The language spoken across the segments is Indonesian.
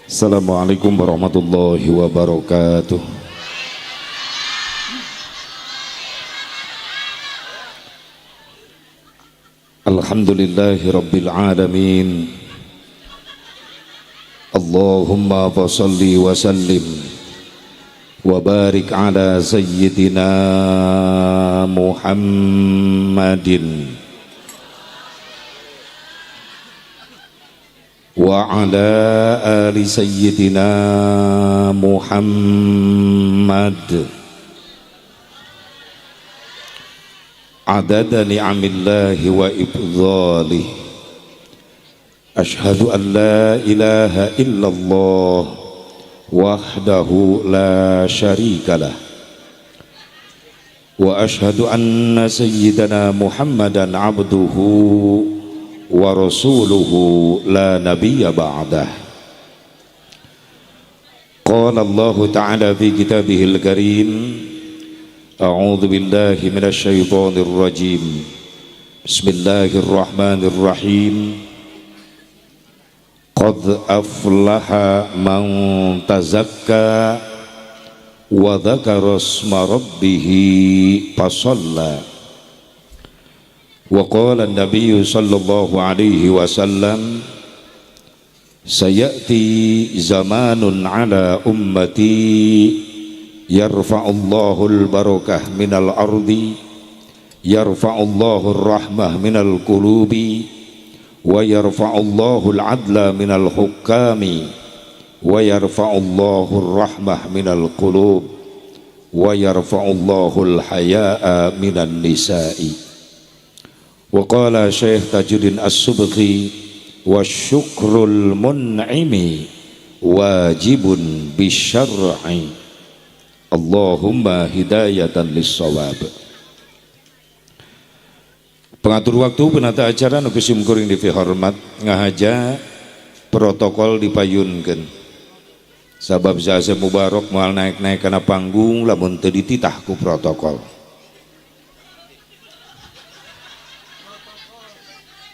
Assalamualaikum warahmatullahi wabarakatuh. Alhamdulillahi rabbil alamin. Allahumma fasalli wa sallim wa barik ala sayyidina Muhammadin wa ala ali sayyidina Muhammad adada ni'amillahi wa ibdhalih. Ashhadu an la ilaha illallah wahdahu la syarikalah wa ashhadu anna sayyidana Muhammadan abduhu wa rasuluhu la nabiyya ba'dah. Qala Allah ta'ala fi kitabihil karim, a'udzu billahi minasy syaithanir rajim. Bismillahirrahmanirrahim. Qad aflaha man tazakka wa dzakara isma rabbih fasalla. Wa qala an-nabiy sallallahu alaihi wasallam, sayati zamanun ala ummati yarfa'ullahu al-barakah minal ardi, yarfa'ullahu ar-rahmah minal qulubi, wa yarfa'ullahu al-adla minal hukami, wa yarfa'ullahu ar-rahmah minal qulub, wa yarfa'ullahu al-haya'a minan nisa'i. Wa qala Syekh Tajuddin As-Subki, wa syukrul mun'imi wajibun bisyar'i. Allahumma hidayatan lis-shawab. Pengatur waktu penata acara nu kusim kuring dihormat ngahaja protokol dipayunkeun. Sabab Zaza Mubarak moal naik-naik kana panggung lamun teu dititah ku protokol.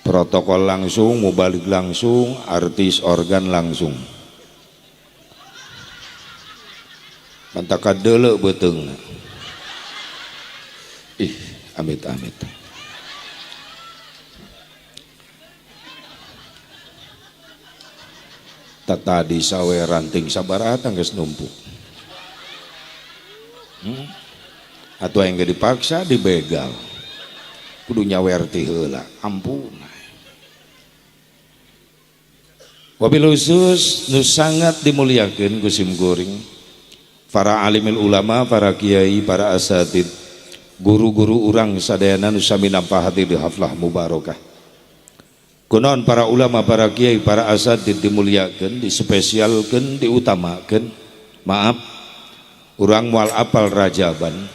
Protokol langsung, mubalik langsung, artis organ langsung. Mantaka deuleu beuteungna. Amit-amit. Tadi sawe ranting sabaraha geus numpuk. Atuh yang gak dipaksa dibegal. Kudu nyawer ti heula, ampun. Wabil khusus nu sangat dimuliakeun ku sim kuring para alimil ulama, para kiai, para asatid, guru-guru urang sadayana nu sami nampahati di haflah mubarakah. Kunaon para ulama, para kiai, para asatid dimuliakeun, dispesialkeun, diutamakeun. Maaf, urang moal apal rajaban,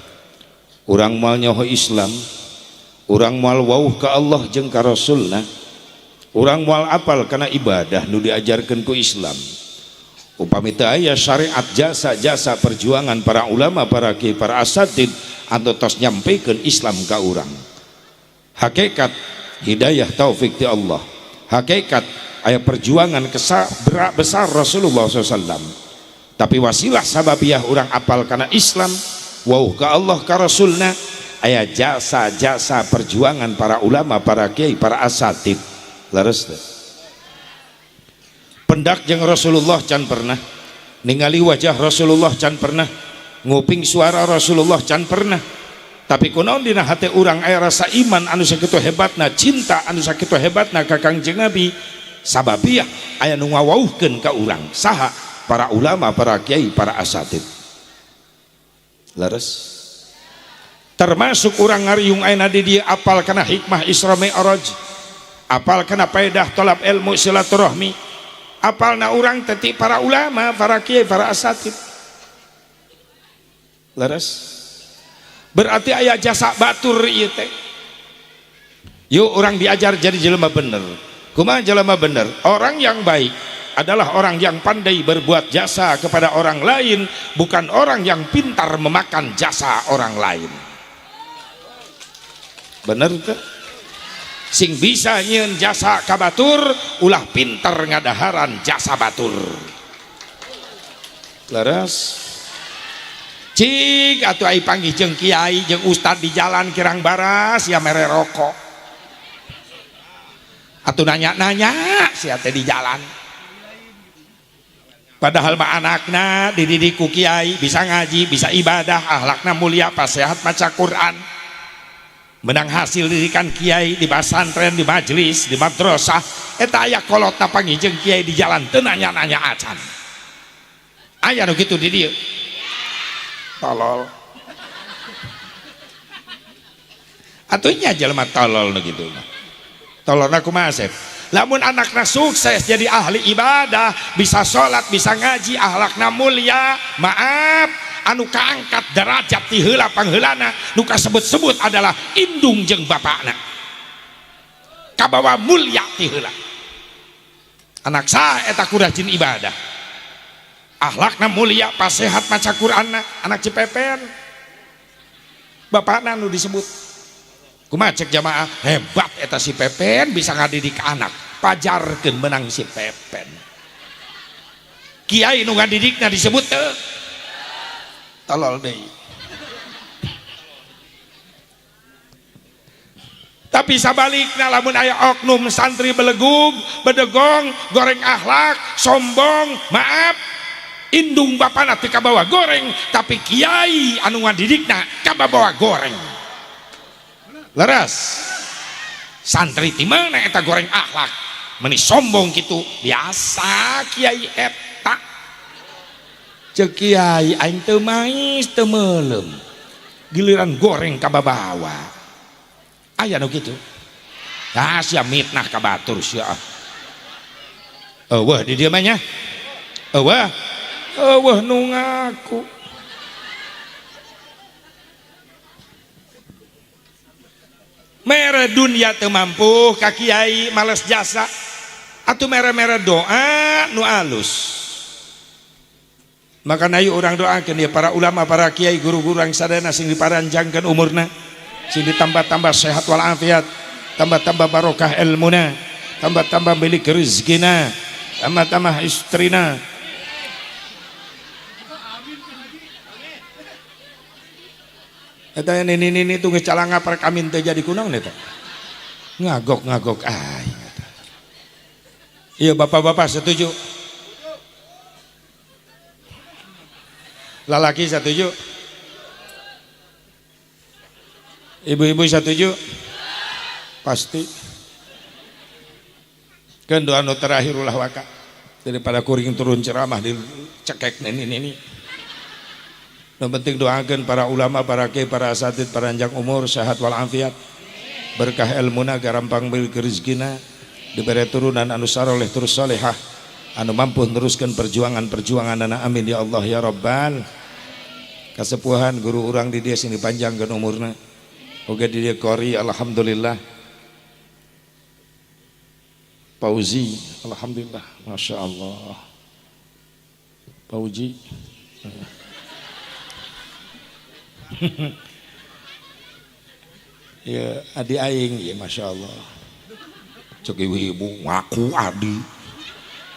urang moal nyoho Islam, urang moal wauh ka Allah jeung ka Rasulna, urang moal apal karena ibadah nu diajarkan ku Islam. Upami teu aya syariat jasa-jasa perjuangan para ulama, para kiai, para asatid anu tos nyampekeun Islam ka urang. Hakikat hidayah taufik ti Allah. Hakikat aya perjuangan besar Rasulullah SAW. Tapi wasilah sababiah urang apal karena Islam, wauh ka Allah ka Rasulna, aya jasa-jasa perjuangan para ulama, para kiai, para asatid. Laras teh pendak jeung Rasulullah can pernah ningali wajah Rasulullah, can pernah nguping suara Rasulullah, can pernah. Tapi kunaon dina hate urang aya rasa iman anu sakitu hebatna, cinta anu sakitu hebatna ka Kangjeng Nabi, sababiah aya nu ngawauhkeun ka urang. Saha? Para ulama, para kiai, para asatid. Laras termasuk urang ngariung ayeuna di dieu apal kana hikmah Isra Mi'raj, apal kana faedah tolab ilmu silaturahmi, apalna urang teti para ulama, para kiai, para asatid. Laras berarti aya jasa batur ieu teh. Yuk orang diajar jadi jelema bener. Kumaha jelema bener? Orang yang baik adalah orang yang pandai berbuat jasa kepada orang lain, bukan orang yang pintar memakan jasa orang lain. Bener teh? Sing bisa nyieun jasa ka batur ulah pinter ngadaharan jasa batur. Leres. Cik atuh ai panggih jeung kiai jeung ustad di jalan kirang baras ya mere rokok. Atuh nanya-nanya sia teh di jalan. Padahal mah anakna dididik ku kiai bisa ngaji, bisa ibadah, akhlakna mulia, pas sehat maca Quran. Menang hasil didikan kiai di pesantren, di majelis, di madrasah, eta aya kolotna panggih jeung kiai di jalan teu nanya-nanya acan. Aya nu kitu di dieu. Tolol. Atunya jelema tolol nu kitu. Tololna kumaha Sep? Lamun anakna sukses jadi ahli ibadah, bisa sholat, bisa ngaji, akhlakna mulia, maaf, anu kaangkat derajat ti heula pangheulana, nu kasebut-sebut adalah indung jeung bapakna. Kabawa mulia ti heula. Anak saha eta ku rajin ibadah. Akhlakna mulia, pas sehat maca Qur'anna, anak cipepen. Bapakna nu disebut. Kumaha cek jamaah, hebat eta si Pepen bisa ngadidik anak, pajarkeun menang si Pepen. Kiai nu ngadidikna disebut teu tolol deui. Tapi sabalikna lamun aya oknum santri belegug, bedegong, goreng akhlak, sombong, maaf, indung bapana teu kabawa goreng, tapi kiai anu ngadidikna kabawa goreng. Leres. Santri ti mana eta goreng akhlak, meni sombong gitu biasa kiai eta. Cek kiai aing teu mais teu meulem, giliran goreng ka babawa aya nu kitu. Tah sia mitnah ka batur sia. Eueuh di dieu mah nya. Eueuh nu ngaku. Mere dunia teu mampu ka kiai males jasa atuh mere-mere doa nu alus. Maka ayo urang doakeun ya para ulama, para kiai, guru-guru yang sadana sing diparanjangkeun umurna, sing ditambah-tambah sehat walafiat, tambah-tambah barokah ilmuna, tambah-tambah milik rezekina, tambah-tambah istrina. Eta ini tuh ngecalanga perkamin teh jadi kunaon eta? Ngagok aing eta. Iya bapak-bapak setuju? Lalaki setuju? Ibu-ibu setuju? Pasti. Kan doa nu terakhir ulah waka daripada kuring turun ceramah dicekek ini. Yang penting doakan para ulama, para kiai, para asatid, para panjang umur, sehat walafiat, berkah ilmuna, garampang milik rezekina, diberi turunan anu saroleh terus solehah, anu mampu teruskan perjuangan anak, amin ya Allah ya Rabbal. Kasepuhan guru urang di dia sini panjangkan umurna, oke di dia kori, alhamdulillah. Pauzi, alhamdulillah, masya Allah. Pauji. Ya adi aing ya masya Allah. Cek ibu ngaku adi.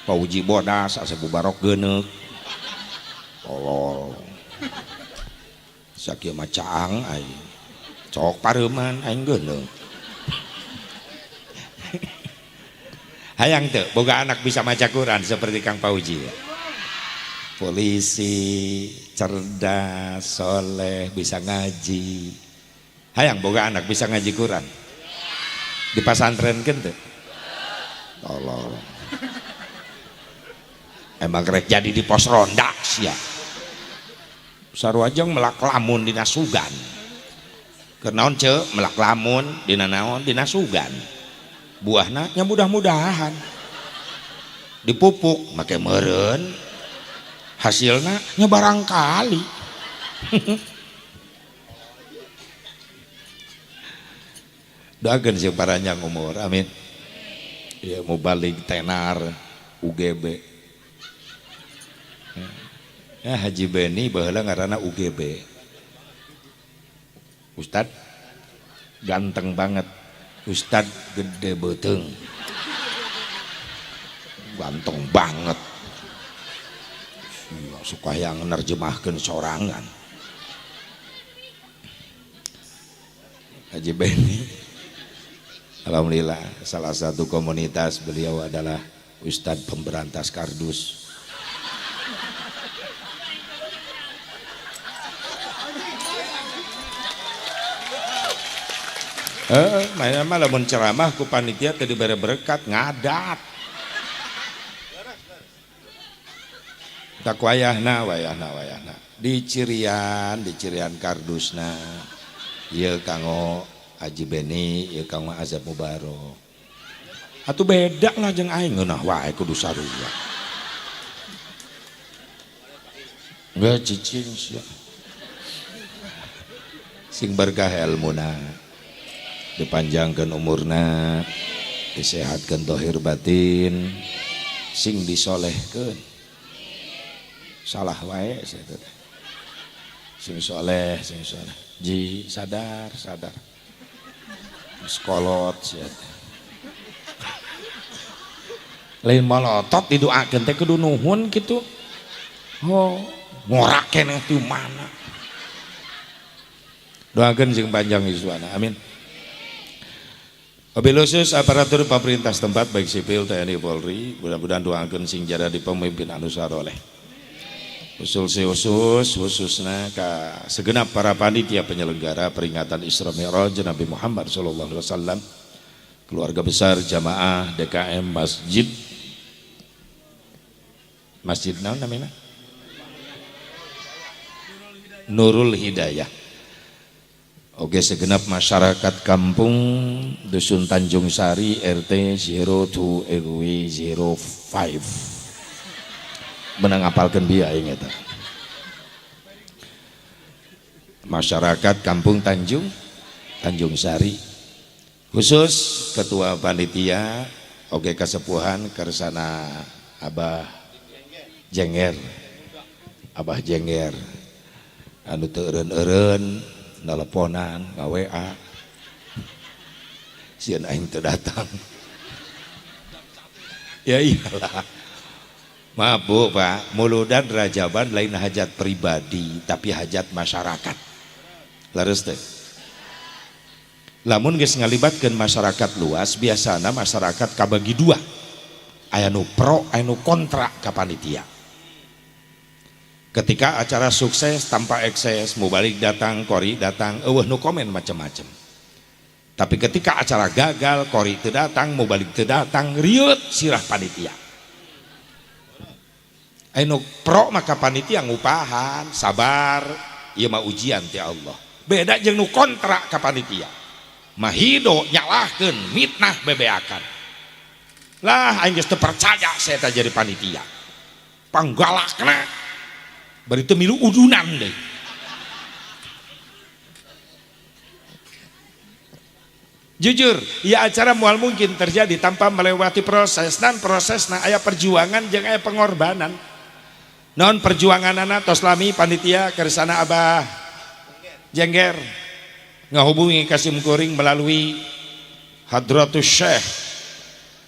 Pauji bodas asa bubarok geuneuk. Tolol. Sakieu mah caang aing. Cok pareuman aing geuneuk. Hayang teu boga anak bisa maca Quran seperti Kang Pauji ya. Polisi, cerdas, soleh, bisa ngaji. Hayang boga anak bisa ngaji Quran. Di pesantren kan tuh. Tolong. Emang rek jadi di pos ronda sia. Sarua jeung melak lamun dina sugan. Kenaon ceu melak lamun dina naon dina sugan. Buahna nya mudah-mudahan. Dipupuk make meureun. Hasilnya nya barangkali. Doakeun sih para panjang umur, amin. Ya mau balik tenar UGB. Ya Haji Beni baheula ngaranna UGB. Ustad ganteng banget. Ustad gede beteung. Ganteng banget. iya, supaya nerjemahkan sorangan. Haji Beni, alhamdulillah salah satu komunitas beliau adalah Ustadz pemberantas kardus. Mainan malah menceramah ku panitia tadi bare berkat ngadat. Tak wayahna di cirian kardusna. Ieu kanggo Haji Beni, ieu kanggo Azab Mubarok. Atuh beda lah jeung aing ngeunah wae kudu saruya. Enggak cicing sia. Sing berkah ilmuna, dipanjangkeun umurna, disehatkeun zahir batin, sing disolehkeun. Salah wae saya teh. Sing soleh. Ji sadar. Sekolot sia teh. Lain malotot didoakeun teh kudu nuhun kitu. Oh, ngorak keneh teh mana. Doakeun sing panjang yuswana. Amin. Wabil khusus aparatur pemerintah setempat baik sipil TNI Polri, mudah-mudahan doakeun sing jadi pemimpin anu saroleh. Khususna ka segenap para panitia penyelenggara peringatan Isra Mi'raj Nabi Muhammad SAW, keluarga besar jamaah DKM Masjid naon namanya? Nurul Hidayah. Oke, segenap masyarakat kampung Dusun Tanjung Sari RT 02 RW 05. Menang apalkeun bieu aing eta. Masyarakat kampung Tanjung Sari. Khusus ketua panitia oge kasepuhan kersana Abah Jengger. Anu teu eureun-eureun nelponan, nga-WA. Sieun aing teu datang. Ya iyalah. Maaf Bu, Pak, muludan rajaban lain hajat pribadi tapi hajat masyarakat. Laras teh. Lamun geus ngalibatkeun masyarakat luas, biasana masyarakat kabagi dua. Aya nu pro, aya nu kontra ka panitia. Ketika acara sukses tanpa ekses, mubalik datang, kori datang, eueuh nu komen macam-macam. Tapi ketika acara gagal, kori teu datang, mubalik teu datang, riut sirah panitia. Anu pro maka panitia ngupahan, sabar, ieu mah ujian ti Allah. Beda jeung nu kontra ka panitia. Mahido nyalahkeun, mitnah bebeakan. Lah aing geus teu percaya saya teh jadi panitia. Panggalakna bari teu milu udunan deui. Jujur, ya acara moal mungkin terjadi tanpa melewati proses, dan prosesna aya perjuangan jeung aya pengorbanan. Non perjuanganana tos lami panitia kersana Abah Jengger ngahubungi Kasim Kuring melalui Hadratus Syekh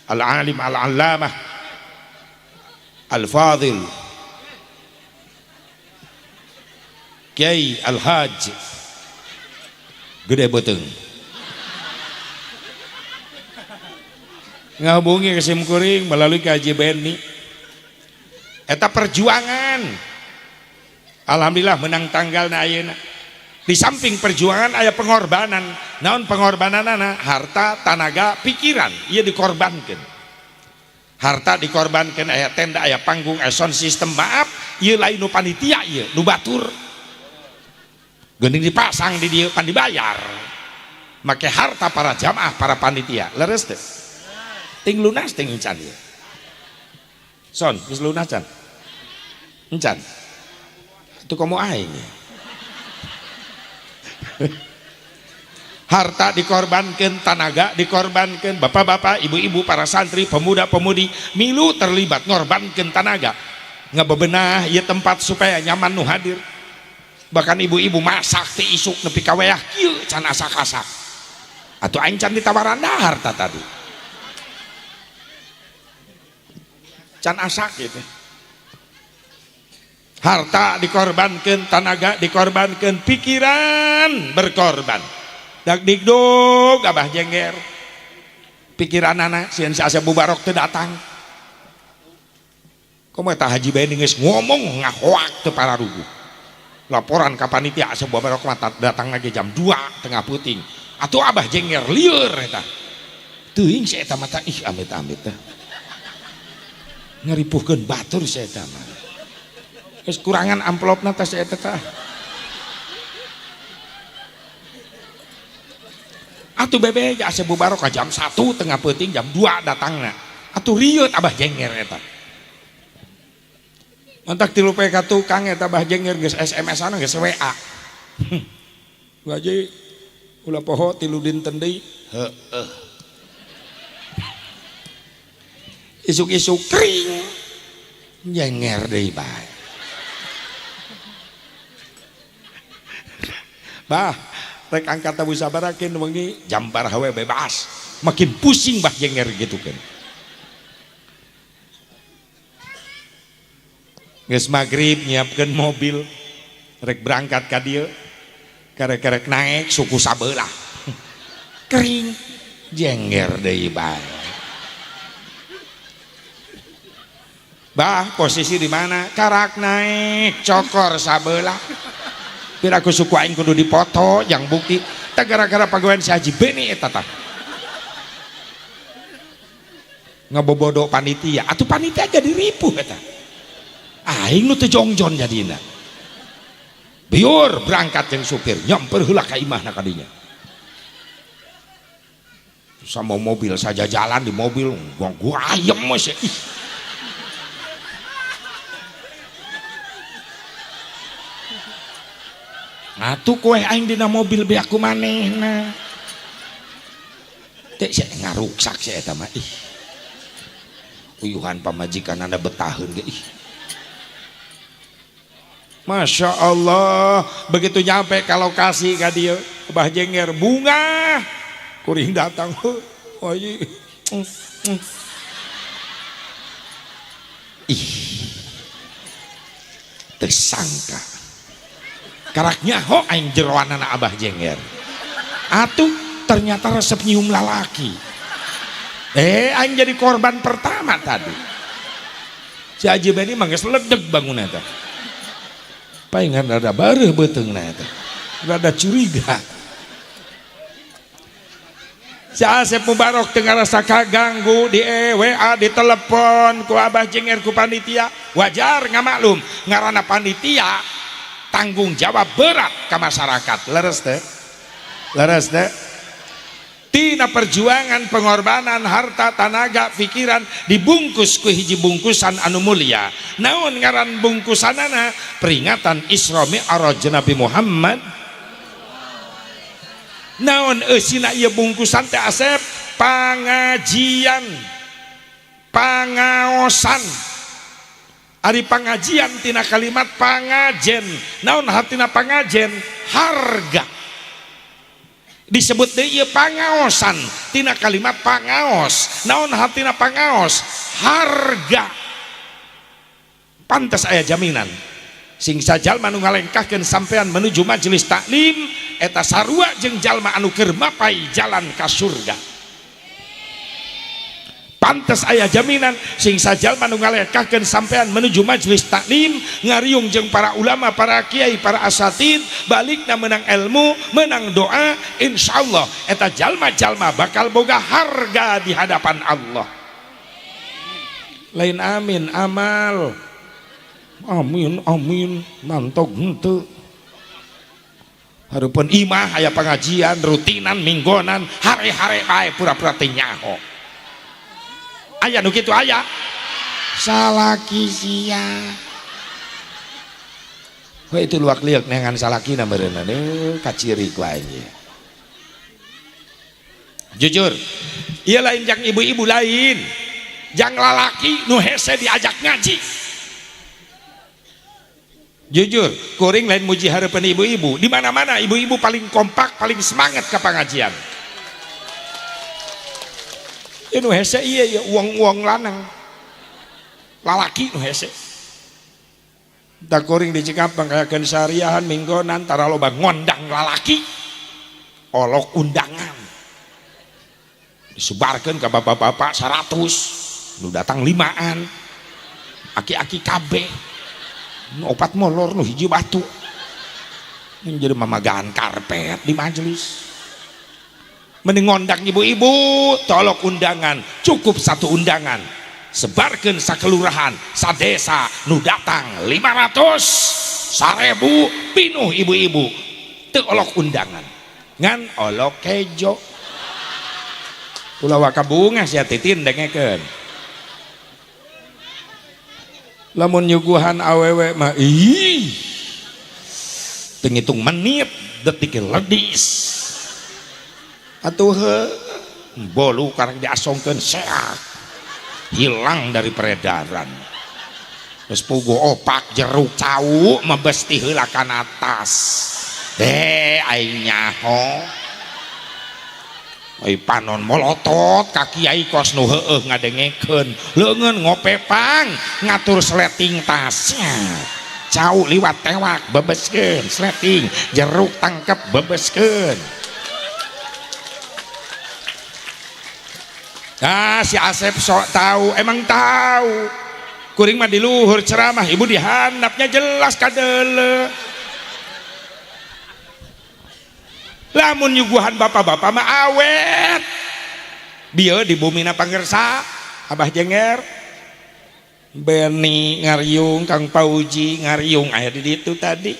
Al-Alim Al-Allamah Al-Fadil Kiai Al-Haj Gede Beteng ngahubungi Kasim Kuring melalui Haji Beni. Eta perjuangan, alhamdulillah menang tanggal na ayeuna. Di samping perjuangan aya pengorbanan. Naon pengorbananana? Harta, tenaga, pikiran, ieu dikorbankeun. Harta dikorbankeun, aya tenda, aya panggung, aya sound system. Maaf, ieu lain nu panitia ieu, nu batur. Geuning dipasang di dieu pan dibayar. Make harta para jamaah, para panitia. Leres teh. Ting lunas ting encan ieu. Son, geus lunas can. Encan. Itu komo aing. Harta dikorbankan, tenaga dikorbankan, bapak-bapak, ibu-ibu, para santri, pemuda-pemudi milu terlibat ngorbankan tenaga ngabebenah ieu tempat supaya nyaman nu hadir. Bahkan ibu-ibu masak ti isuk nepi ka weah kieu can asak-asak. Atuh aing can ditawaran harta tadi. Can asak gitu. harta dikorbankan, tenaga dikorbankan, pikiran berkorban. Dak digdug Abah Jengger pikiran anak sieun si Asep Bubarok teu datang. Komo eta Haji Baeni geus ngomong ngahoak teu pararugu. Laporan ka panitia Asep Bubarok datang lagi jam 2 tengah puting. Atuh Abah Jengger lieur eta. Teuing si eta mata ih amit-amit teh. Ngaripuhkeun batur si eta mah. Geus kurangan amplopna teh si eta teh. Atuh bebe ya Asep Bubarok ka jam 1 tengah peuting jam 2 datangna. Atuh rieut Abah Jengger eta. Mantak tilu poe ka tukang eta Abah Jengger geus SMS-an geus WA. Gaji ulah poho tilu dinten deui. Heeh. Isuk-isuk kring. Jengger deui bae. Bah, rek angkat tabu sabarakeun wengi jam baraha we bebas. Makin pusing Bah Jengger gitu kan. Geus magrib nyiapkeun mobil rek berangkat ka dieu. Karek-karek naik suku sabelah. Kering Jengger deui bae. Bah, posisi di mana? Karak naik cokor sabelah. Pira aku suku aing kudu dipoto yang bukti tak gara-gara pagawean si Haji Beni eta tah. Ngabobodo panitia, atuh panitia jadi ripuh eta. Aing nu teu jongjon jadina. Biur berangkat jeung supir, nyamper heula ka imahna ka dinya. Sama mobil saja jalan di mobil, gua ayem mah sih. Atuh kowe aing dina mobil be aku manehna. Teh sia ngaruksak sia eta mah ih. Uyuhan pamajikan anda betaheun ge ih. Masya Allah, begitu nyampe ke lokasi ka dieu Abah Jengger bunga kuring datang. Oh iya. Ih. Tersangka karaknya ho aing jeroanana Abah Jengger. Atuh ternyata resep nyium lalaki. Aing jadi korban pertama tadi. Si Haji Beni mah geus ledeg bangunna teh. Paingan rada bareuh beuteungna eta. Rada curiga. Si Asep Mubarok teu ngarasa kaganggu di WA di telepon ku Abah Jengger ku panitia. Wajar ngamaklum ngaranna panitia tanggung jawab berat ke masyarakat. Leres teh? Leres teh? Tina perjuangan pengorbanan harta tenaga pikiran dibungkus ku hiji bungkusan anu mulia. Naon ngaran bungkusanana? Peringatan Isra Mi'raj Nabi Muhammad. Naon eusina ieu bungkusan teh Asep? Pangajian, pangaosan. Ari pangajian tina kalimat pangajen. Naon hartina pangajen? Harga. Disebut deui ieu pangaosan tina kalimat pangaos. Naon hartina pangaos? Harga. Pantes aya jaminan. Sing sajalma nu ngalengkahkeun sampean menuju majelis taklim eta sarua jeung jalma anu keur mapai jalan ka surga. Pantes aya jaminan sing sajalma nu ngalengkahkeun sampean menuju majelis taklim ngariung jeung para ulama, para kiai, para asatid balikna menang ilmu, menang doa, insyaallah eta jalma-jalma bakal boga harga di hadapan Allah. Lain amin amal. Amin amin mantog henteu. Hareupeun imah aya pengajian rutinan minggonan hare-hare bae pura-pura teu nyaho. Aya nu kitu aya salaki sia we itu luak liuk nengan salakina meureunna deui kaciri ku aing. Jujur ieu lain jang ibu-ibu lain jang lalaki nu hese diajak ngaji. Jujur kuring lain muji hareupeun ibu-ibu di mana-mana ibu-ibu paling kompak paling semangat ka pengajian. Nu hese iya ya uang-uang lanang lalaki nu hese tak kuring di Cikampek kayakeun sariahan minggonan tara loba ngondang lalaki olok undangan disebarkan ke bapak-bapak 100 nu datang 5an aki-aki kabeh nu opat molor nu hiji batu jadi mamagaan karpet di majelis mending ngondang ibu-ibu tolok undangan cukup 1 undangan sebarkan sakelurahan sadesa nu datang 500 1000 pinuh ibu-ibu teu olok undangan ngan olok kejo ulah wakabunga sia titin dengekeun lamun nyuguhan awewe mah ih teu ngitung menit detik ledis atuh bolu karek diasongkeun seak hilang dari peredaran terus pugu opak jeruk cau mebesti heula kan atas aing nyaho ai panon molotot ka kiai kos nu heueuh ngadengekeun leungeun ngopepang ngatur sleting tasnya cau liwat tewak bebeskeun sleting jeruk tangkep bebeskeun. Nah si Asep sok tahu, emang tahu. Kuring mah di luhur ceramah, ibu dihandapnya jelas kadele. Lamun nyuguhan bapak-bapak mah awet. Bieu di bumina pangersa, Abah Jenger, Beni ngariung, Kang Pauji ngariung aya di ditu tadi.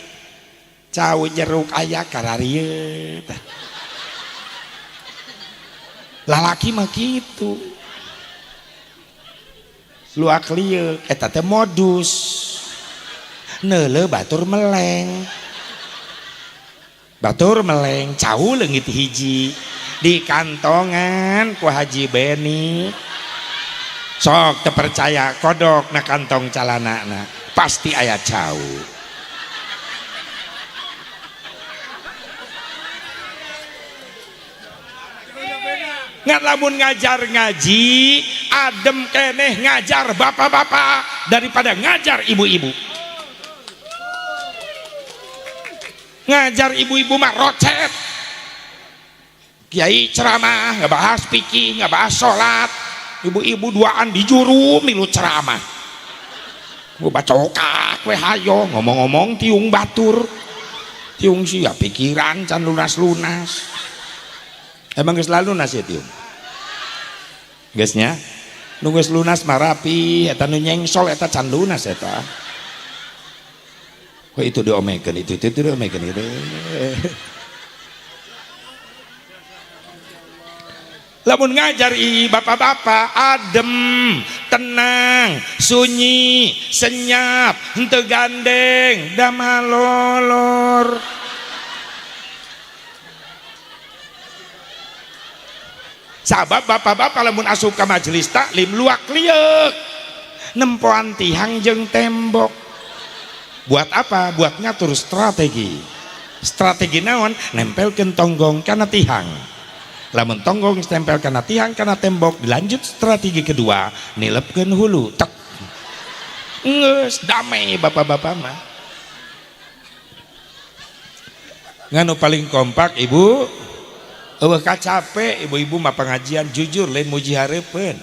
Cau jeruk aya kararieu. Lalaki mah gitu luak lieu eta teh modus neule batur meleng cau leungit hiji di kantongan ku Haji Beni sok teu percaya kodok na kantong calanana pasti aya cau. Ngan lamun ngajar ngaji adem keneh ngajar bapak-bapak daripada ngajar ibu-ibu. Ngajar ibu-ibu mah rocet. Kiai ceramah ngebahas fikih, ngebahas sholat, ibu-ibu duaan di juru milu ceramah. Gua bacokak we hayo ngomong-ngomong tiung batur. Tiung sia pikiran can lunas-lunas. Emang geus lunas ya tiung? Geusnya nu geus lunas mah rapi, eta nu nyengsol eta can lunas eta. Kok itu diomekeun itu diomekeun itu. Lamun ngajar bapak-bapak adem, tenang, sunyi, senyap, henteu gandeng, da malolor. Sabab bapak-bapak lamun asup ka majelis taklim luak liuk nempoan tihang jeung tembok. Buat apa? Buat ngatur strategi. Strategi naon? Nempelkeun tonggong kana tihang. Lamun tonggong tempel kana tihang kana tembok, dilanjut strategi kedua, nilepkeun hulu. Tek. Geus damai bapak-bapak mah. Nganu paling kompak ibu? Eueuh capek ibu-ibu mah pengajian jujur lain muji hareupeun.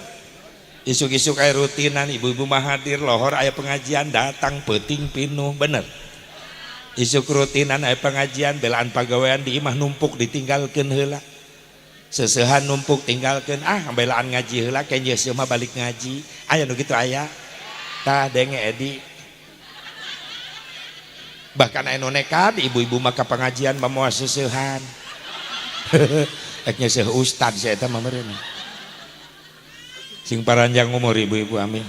Isuk-isuk aya rutinan ibu-ibu mah hadir lohor aya pengajian datang peuting pinuh bener. Isuk rutinan aya pengajian belaan pagawean di imah numpuk ditinggalkeun heula. Seseuhan numpuk tinggalkeun belaan ngaji heula kenyeun seueur mah balik ngaji. Aya nu kitu aya. Tah denge Edi. Bahkan aya nu nekat ibu-ibu mah ka pengajian mah moal seseuhan. Eknya seuh ustad saya eta mah meureun. Sing paranjang umur ibu-ibu amin.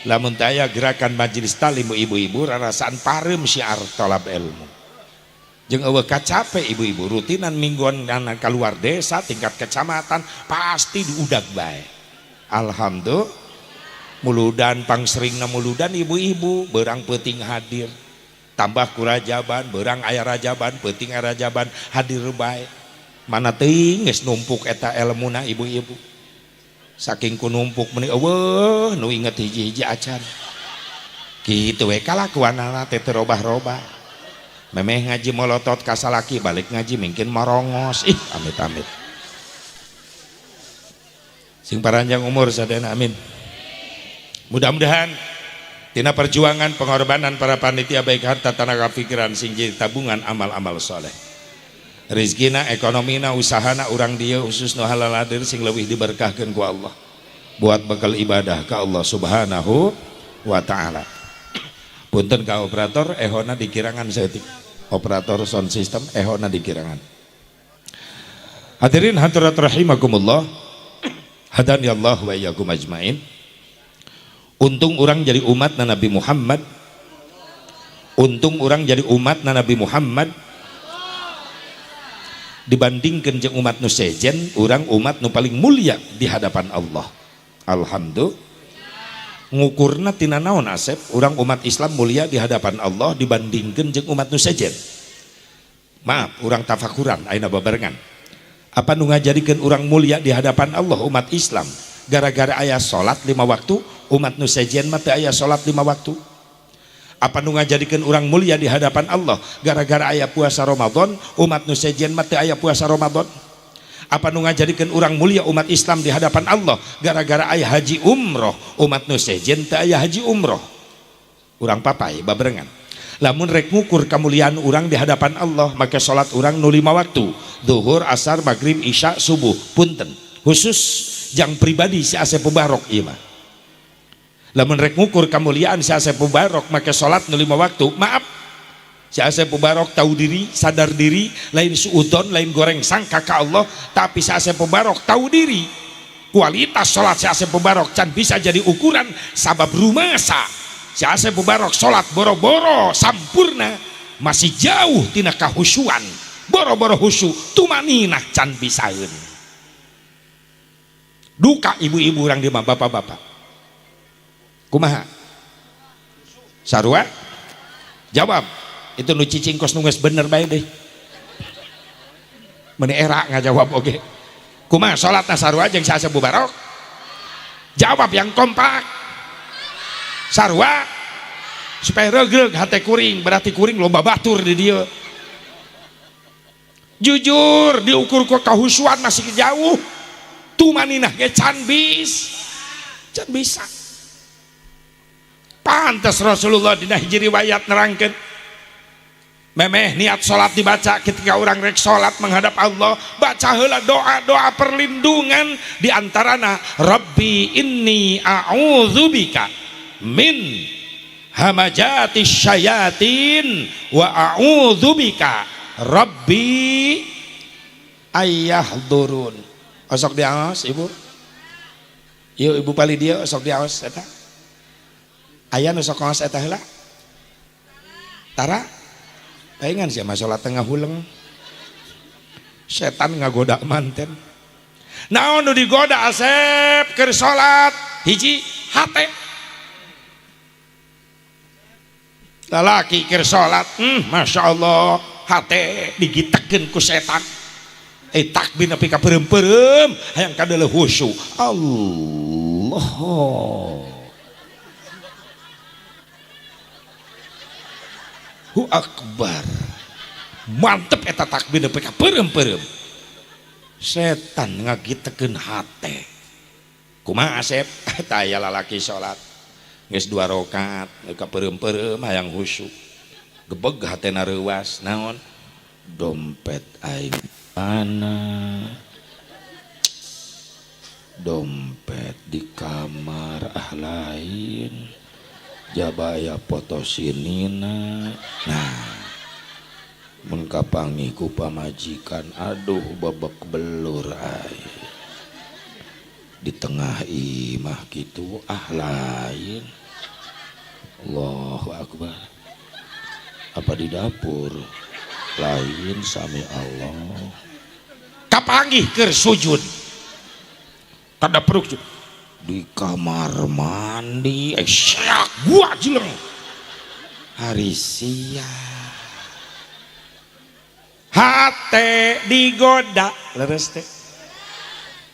Lamun teu aya gerakan majelis talim ibu-ibu rarasaan pareum syiar tolab ilmu. Jeung eueuh kacape ibu-ibu rutinan mingguan anak keluar desa tingkat kecamatan pasti diudag bae. Alhamdulillah muludan pangsringna muludan ibu-ibu beurang peuting hadir. Tambah kurajaban beurang aya rajaban peuting aya rajaban hadir bae. Mana teuing geus numpuk eta elmuna ibu-ibu. Saking ku numpuk meuni eueuh nu inget hiji-hiji acan. Gitu we kalakuanana teh teu robah-robah. Memeh ngaji molotot ka salaki balik ngaji mungkin marongos. Ih, amit-amit. Sing paranjang umur sadayana amin. Mudah-mudahan tina perjuangan pengorbanan para panitia baik harta tenaga pikiran sing jadi tabungan amal-amal soleh. Rizkina, ekonomina, usahana urang dia khusus nu halal hadir sing leuwih diberkahkeun ku Allah. Buat bekal ibadah ka Allah Subhanahu wa taala. Punten ka operator ehona dikirangan setik. Operator sound system ehona dikirangan. Hadirin hadirat rahimakumullah. Hadani Allah wa iyyakum ajmain. Untung orang jadi umat Nabi Muhammad. Untung orang jadi umat Nabi Muhammad. Dibandingkan jeung umat nu sejen, orang umat nu paling mulia di hadapan Allah. Alhamdulillah. Ngukurna tina naon Asep, orang umat Islam mulia di hadapan Allah dibandingkan jeung umat nu sejen. Maaf, orang tafakuran ayeuna babarengan. Apa nu ngajadikeun orang mulia di hadapan Allah umat Islam? Gara-gara aya salat 5 waktu, umat nu sejen mah teu aya salat 5 waktu. Apa nu ngajadikeun orang mulia di hadapan Allah? Gara-gara aya puasa Ramadan, umat nu sejen mah teu aya puasa Ramadan. Apa nu ngajadikeun urang mulia umat Islam di hadapan Allah gara-gara aya haji umroh, umat nu sejen teu aya haji umroh. Urang papai babarengan. Lamun rek ngukur kemuliaan urang di hadapan Allah, maka salat urang nu 5 waktu, zuhur, asar, maghrib, isya, subuh. Punten. Khusus jang pribadi si Asep Mubarok ieu mah. Lamun rek ngukur kemuliaan si Asep Mubarok, maka salat nu 5 waktu, maaf. Si Asep Mubarok tahu diri, sadar diri, lain suudon, lain goreng sangka ka Allah, tapi si Asep Mubarok tahu diri. Kualitas sholat si Asep Mubarok can bisa jadi ukuran sabab rumasa. Si Asep Mubarok sholat boro-boro sampurna, masih jauh tina kahusyuan. Boro-boro husu, tumaninah can bisaeun. Duka ibu-ibu orang di bapak-bapak. Kumaha? Sarua? Jawab. Itu nu cicingkos nu geus bener bae deh. Meni era ngajawab oge. Kumaha salatna sarua jeung si Asep Mubarok? Jawab yang kompak. Sarua supaya regreg hate kuring, berarti kuring loba batur di dieu. Jujur diukur ku kahusuan masih jauh. Tumaninah ge can bisa. Pantes Rasulullah dina hiji riwayat nerangkeun memeh niat sholat dibaca ketika orang rek sholat menghadap Allah, baca heula doa-doa perlindungan diantarana Rabbi inni a'udzubika min hamajati syayatin wa a'udzubika Rabbi ayyahdurun. Osok diaos ibu, yuk ibu pali dia osok diaos eta aya nu sok ngaos eta heula tara. Pengen sih masalah tengah huleng setan ngagoda manten. Naon nu digoda Asep keur salat? Hiji hate. Lalaki keur salat, Masya Allah hate digitekeun ku setan. Takbir nepi ka peureum-peureum hayang kadeuleuh khusyuk. Allah. Akbar, mantep eta takbir nepi ka peureum-peureum. Setan ngagitekeun hate. Kumaha Asep? Eta aya lalaki salat geus 2 rakaat ka peureum-peureum hayang khusyuk. Gebeg hatena reuwas, naon? Dompet aing mana? Dompet di kamar lain. Jabaya foto sinina. Nah, mun kapangi ku pamajikan, aduh babak belur ay. Di tengah imah gitu lain. Allahu Akbar. Apa di dapur lain sami Allah. Kapangi keur sujud. Kada peruk di kamar mandi syak gua jeleng hari sia hate digoda leres teh.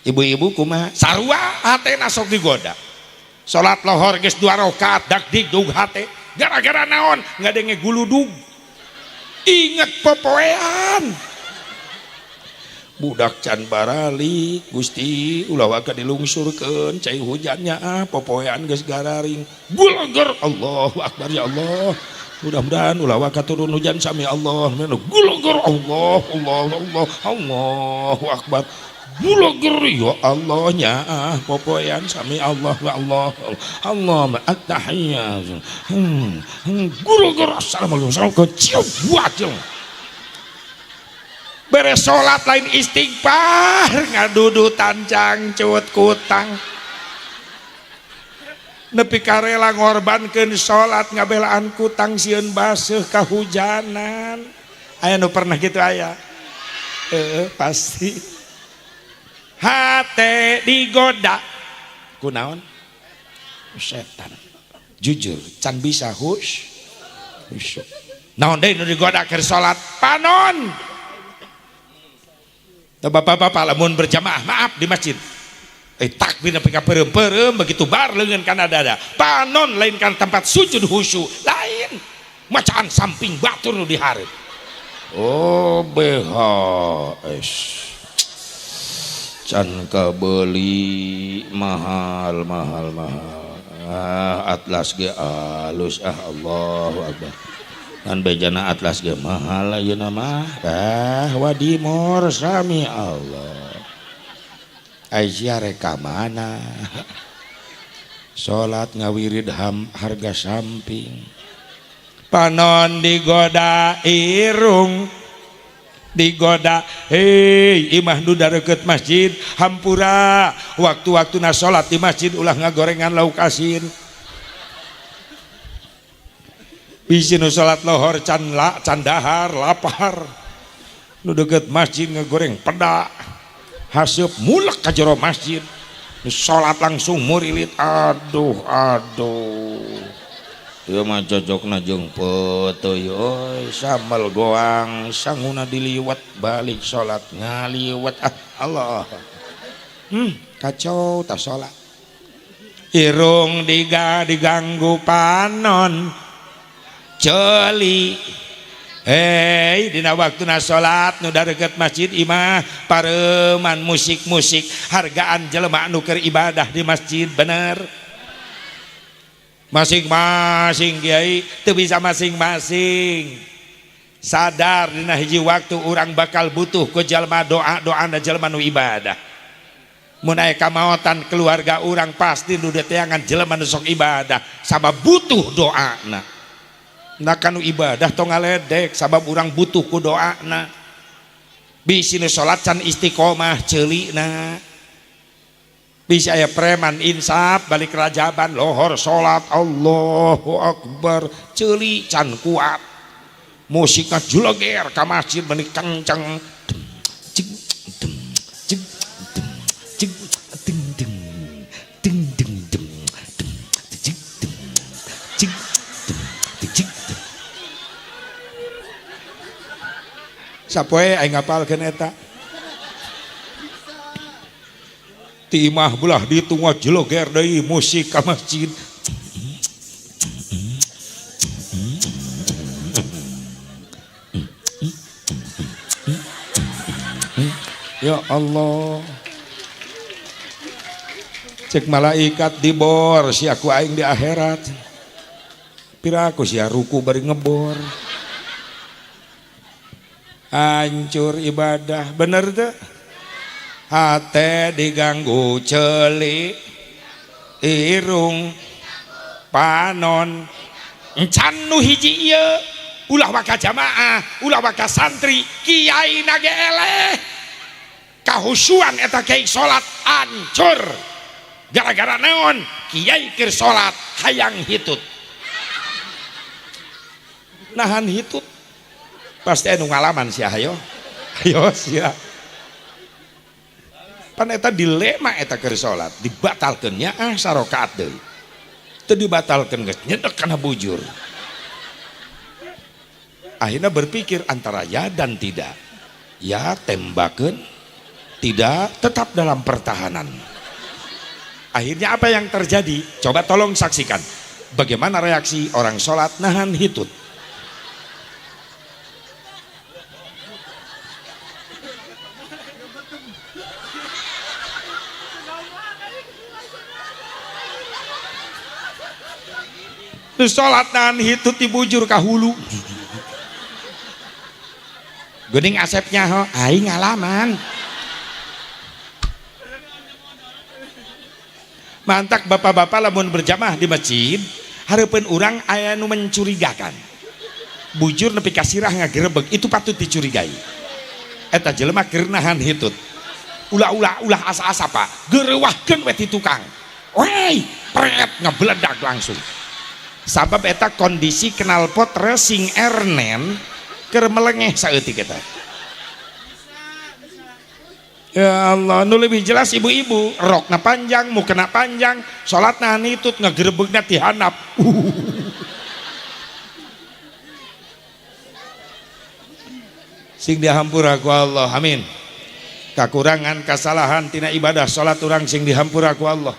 Ibu-ibu kumaha sarua hate nasok digoda. Salat lohor geus 2 rakaat dak digdug hate gara-gara naon ngadenge guludug inget popoean budak can baralik Gusti ulah wae dilungsurkeun cai hujannya popoean geus gararing gulager Allahu akbar ya Allah mudah-mudahan ulah wae turun hujan sami Allah gulager Allah Allahu akbar gulager ya Allah nya popoean sami Allah wa Allah at-tahiyyat gulager assalamualaikum cium wajeng beres sholat lain istighfar ngadudutan cangcut kutang nepi karela ngorbankeun sholat ngabelaan kutang sieun baseuh kahujanan aya nu pernah gitu aya pasti hate digoda kunaon setan jujur can bisa husyuk naon deui nu digoda keur sholat panon. Bapak-bapak lamun berjamaah maaf di masjid takbir nepi ka peureum-peureum begitu bar leungeun kana dada panon lain kan tempat sujud khusyuk lain macaan samping batur nu dihareup oh BHS can kabeuli mahal atlas ge alus Allahu akbar kan bejana atlas ge mahal ayeuna mah wadimor sami Allah Aisyah reka mana salat ngawirid harga samping panon digoda irung digoda hei imah nu dareukeut masjid hampura waktu-waktuna salat di masjid ulah ngagorengan lauk asin bisi nu salat lohor can dahar lapar nu deukeut masjid ngegoreng peda haseup mulek ka jero masjid nu salat langsung murilit aduh ieu mah cocokna jeung peutuy euy sambal goang sanguna diliwat balik salat ngaliwat Allah kacau tah salat irung diganggu panon celi hei dina waktuna salat nu dareukeut masjid imah pareuman musik-musik hargaan jelema anu keur ibadah di masjid bener masing-masing kiai teu bisa masing-masing sadar dina hiji waktu urang bakal butuh ku jalma doa-doana jalma nu ibadah mun aya kamaotan keluarga urang pasti nu deteangan jelema nu sok ibadah sabab butuh doana nah kanu ibadah tong ngaledek sabab urang butuh ku doana bisi nu salat can istiqomah ceulina bisi aya preman insaf balik rajaban lohor salat Allahu akbar ceuli can kuat musikna juleger ka masjid meuni kenceng sapoe aing ngapalkeun eta ti imah belah ditu ngajeloger deui musik ka masjid ya Allah cek malaikat dibor si aku aing di akhirat piraku sia ruku bari ngebor hancur ibadah bener tuh hate diganggu celi irung panon encan nu hiji ieu ulah waka jamaah ulah waka santri kiai nage eleh kahusuan eta kiai salat hancur gara-gara naon kiai keur salat hayang hitut nahan hitut pasti anu ngalaman sia hayo sia pan eta dilema eta keur salat dibatalkeun nya sarakaat deui teu dibatalkeun geus nyedek kana bujur akhirnya berpikir antara ya dan tidak ya tembakeun tidak tetap dalam pertahanan akhirnya apa yang terjadi coba tolong saksikan Bagaimana reaksi orang sholat nahan hitut? Sholat nahan hitut dibujur ka hulu. Geuning asepnya ho, aing ngalaman. Mantak bapak-bapak lamun berjamaah di masjid, hareupeun urang aya nu mencurigakan. Bujur nepi ka sirah ngagerebeg, itu patut dicurigai. Eta jelema keur nahan hitut. Ulah asa-asa Pak, geureuwahkeun we ti tukang. Woi, pret ngabeledak langsung. Sabab eta kondisi knalpot racing ernen keur melengeh saeutik eta. Ya Allah, nu lebih jelas ibu-ibu, rokna panjang, mukena panjang, sholat nahan hitut ngagerebegna ti handap. Sing dihampura ku Allah, amin. Kakurangan, kasalahan tina ibadah sholat urang sing dihampura ku Allah.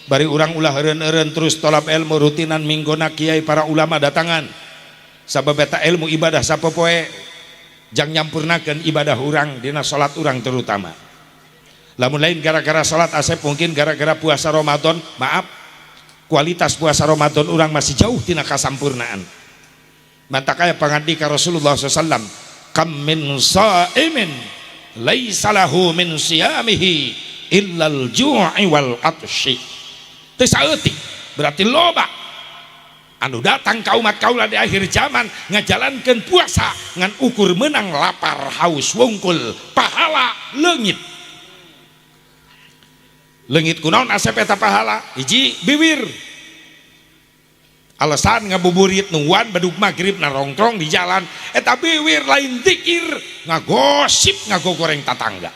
Bari urang ulah eureun-eureun terus tolab ilmu rutinan minggona kiai para ulama datangan. Sabab eta ilmu ibadah sapopoe jang nyampurnakeun ibadah urang dina salat urang terutama. Lamun lain gara-gara salat asep, mungkin gara-gara puasa Ramadan, maaf, kualitas puasa Ramadan urang masih jauh tina kasampurnaan. Mantak aya pangandika Rasulullah SAW, kam min shaimin laisa lahu min siyamihi illal ju'i wal atshi. Teu saeutik berarti loba anu datang ka umat kaula di akhir zaman ngajalankeun puasa ngan ukur menang lapar haus wungkul pahala leungit. Leungit kunaon asep eta pahala? Hiji bibir. Alasan ngabuburit nuan badug magrib narongkrong di jalan eta bibir lain zikir ngagosip ngagogoreng tatangga.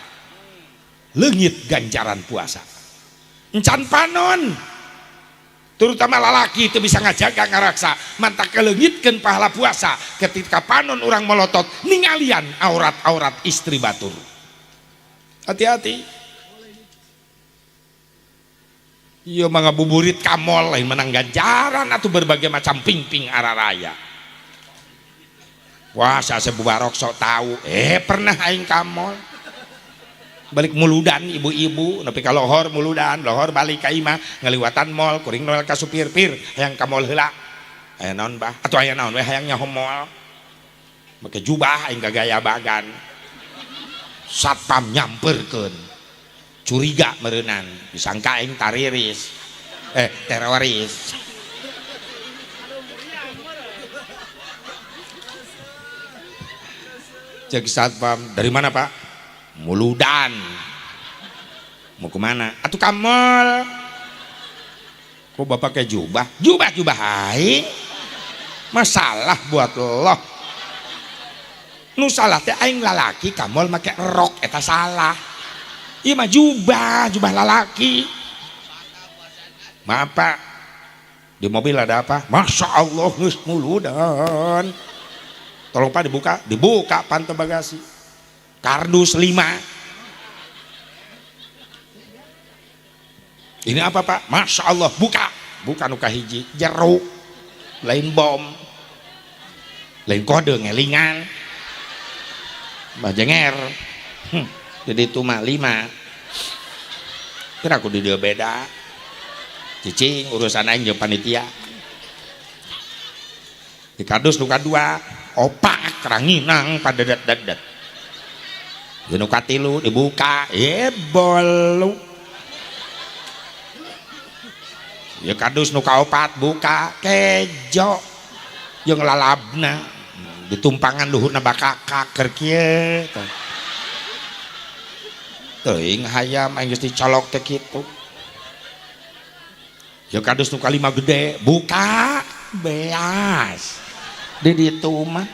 Leungit ganjaran puasa. Encan panon terutama lalaki itu bisa ngajaga ngaraksa mantak keleungitkeun pahala puasa ketika panon orang melotot ningalian aurat-aurat istri batur. Hati-hati. Ieu mah ngabuburit ka mall lain menang ganjaran atuh berbagai macam ping-ping araraya. Wah, saya bubarok sok tahu. Pernah aing ka mall. Balik muludan ibu-ibu nepi ka lohor muludan, lohor balik ka imah ngaliwatan mall, kuring noel ka supir pir hayang ka mall heula. Aya naon bah? Atuh aya naon we hayang nyaho mall. Make jubah aing gaya bagan. Satpam nyamperkeun. Curiga meureunan, disangka aing tariris. Teroris. Cek satpam, dari mana Pak? Muludan. Mau kemana? Atuh ka mall. Kok bapak kayak jubah? Jubah aing. Masalah buat lo. Nu salah teh aing lalaki ka mall make rok eta salah. Ieu mah jubah lalaki. Maaf Pak. Di mobil ada apa? Masya Allah geus muludan. Tolong Pak dibuka pantau bagasi. Kardus 5. Ini apa Pak? Masya Allah, buka nuka hiji jeruk, lain bom, lain kode ngelingan, bajenger. Jadi itu mah 5. Kira aku di dia beda. Cicing urusan aing jeung panitia. Di kardus nuka 2, opak ranginang padedet-dedet. Yeunu katilu dibuka, bolu. Ya kardus nu kaopat buka kejo jeung lalabna ditumpangan luhurna bakaka keur kieu tah. Teuing hayam aing geus dicolok teh kitu. Ya kardus nu kalima gede buka beas. Di ditu mah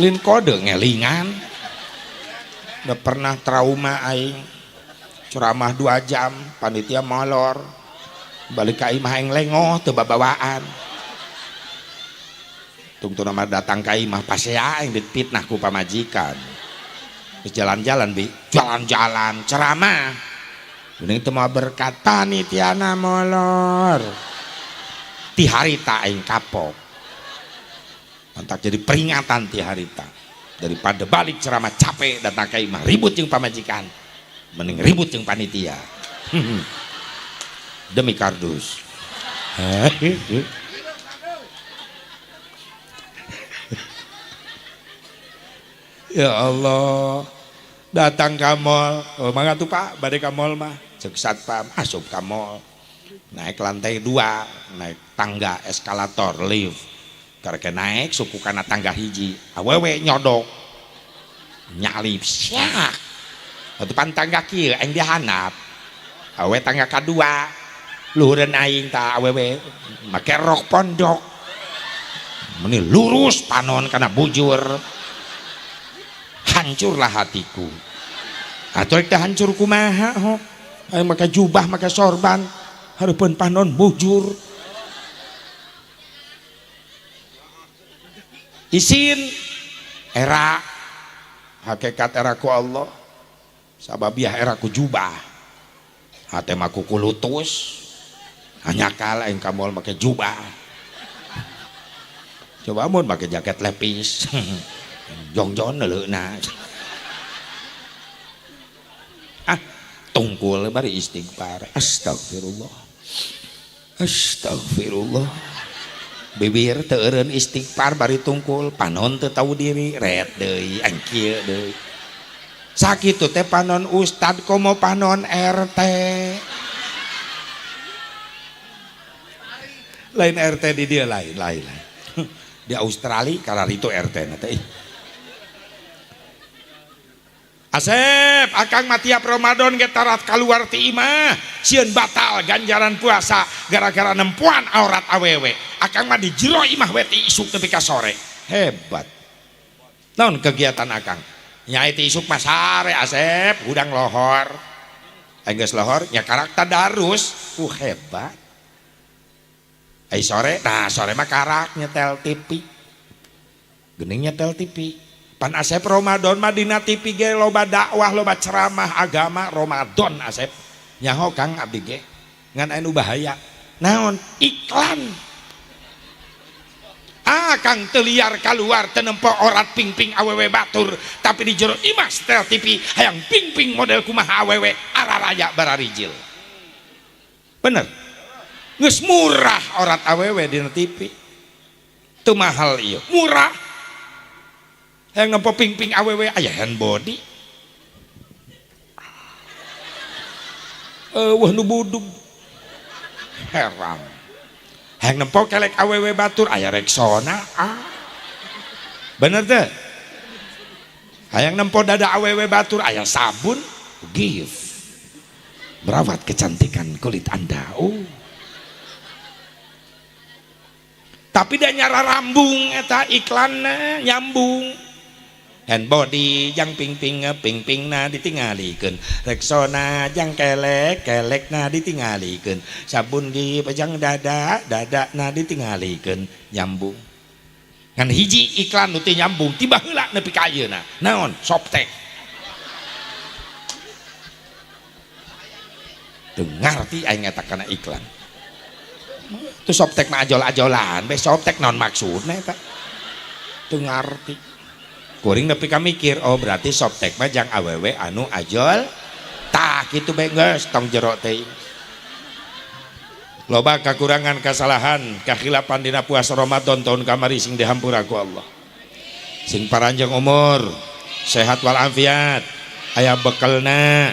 lin kode ngelingan. Udah pernah trauma aing ceramah 2 jam panitia molor balik ka imah aing lengoh teu babawaan. Tungtu nama datang ka imah pasea aing dipitnah ku pamajikan. Terus jalan-jalan bi, jalan-jalan ceramah Kuning teu mau berkat panitiana molor. Ti harita aing kapok. Mantak jadi peringatan ti harita. Daripada balik ceramah capek datang ka imah ribut jeung pamajikan. Mending ribut jeung panitia. Demi kardus. Ya Allah, datang ke mall, oh mangga tuh Pak, bade ke mall mah, cek satpam, asup ke mall, naik lantai 2, naik tangga eskalator, lift, karena naik suku kana tangga hiji, awewe nyodok, nyalip, syak, depan tangga kieu, aing dihanap, awewe tangga kedua, luhureun aing ta awewe, make rok pondok, meni lurus panon kana bujur. Hancurlah hatiku. Atau kita hancur kumaha ho. Ayo maka jubah maka sorban hareupeun panon bujur. Isin era hakikat era ku Allah. Sababiah era ku jubah. Hate mah ku kulutus. Hanya kala aing ka moal make jubah. Coba mun make jaket lepis. Jong-jong leuna. Tungkul bari istighfar. Astagfirullah. Astagfirullah. Bibir teu eureun istighfar bari tungkul, panon teu tahu diri, ret deui, angkieu deui. Sakitu teh panon ustad komo panon RT. Lain RT di dia lain. Di Australia karar itu RT na teh. Asep, akang mah tiap Ramadan ge tarat kaluar ti imah, sieun batal ganjaran puasa gara-gara nempuan aurat awewe. Akang mah di jero imah we ti isuk nepi ka sore. Hebat. Naon kegiatan akang? Nyai ti isuk mah sare Asep, udang lohor. Enggeus lohor nya karak tadarus. Hebat. Ai sore, nah sore mah karak nyetel TV. Geuning nyetel TV. Pan Asep Ramadan mah dina TV ge loba dakwah, loba ceramah agama Ramadan Asep. Nyaho Kang abdi ge ngan anu bahaya. Naon? Iklan. Kang teu liar kaluar teu nempo orat ping-ping awewe batur, tapi di jero imah setel TV hayang ping-ping model kumaha awewe araraya bararijil. Bener. Geus murah orat awewe dina TV. Teu mahal ieu, murah. Yang nempo ping-ping awewe aya hand body. Wah nu budug. Heran. Yang nempo kelek awewe batur aya Rexona. Bener teh? Hayang nempo dada awewe batur aya sabun, give. Merawat kecantikan kulit Anda. Tapi dia nyara rambung eta iklanna nyambung. Hand body jang ping-ping na ditingalikeun, Rexona jang kelek na ditingalikeun, sabun di pajang dada na ditingalikeun, nyambung. Ngan hiji iklan nu teu nyambung tiba heula nepi ka ayeuna. Naon? Softtek. Teu ngarti aing eta kana iklan. Tu softtek mah ajol-ajolan, be softtek naon maksudna eta? Teu ngarti. Kuring nepi ka mikir, oh berarti softtek mah jang awewe anu ajol. Tah kitu bae geus tong jero teh. Loba kakurangan kasalahan, kakhilafan dina puasa Ramadan tahun kamari sing dihampura ku Allah. Sing paranjang umur, sehat wal afiat, aya bekelna,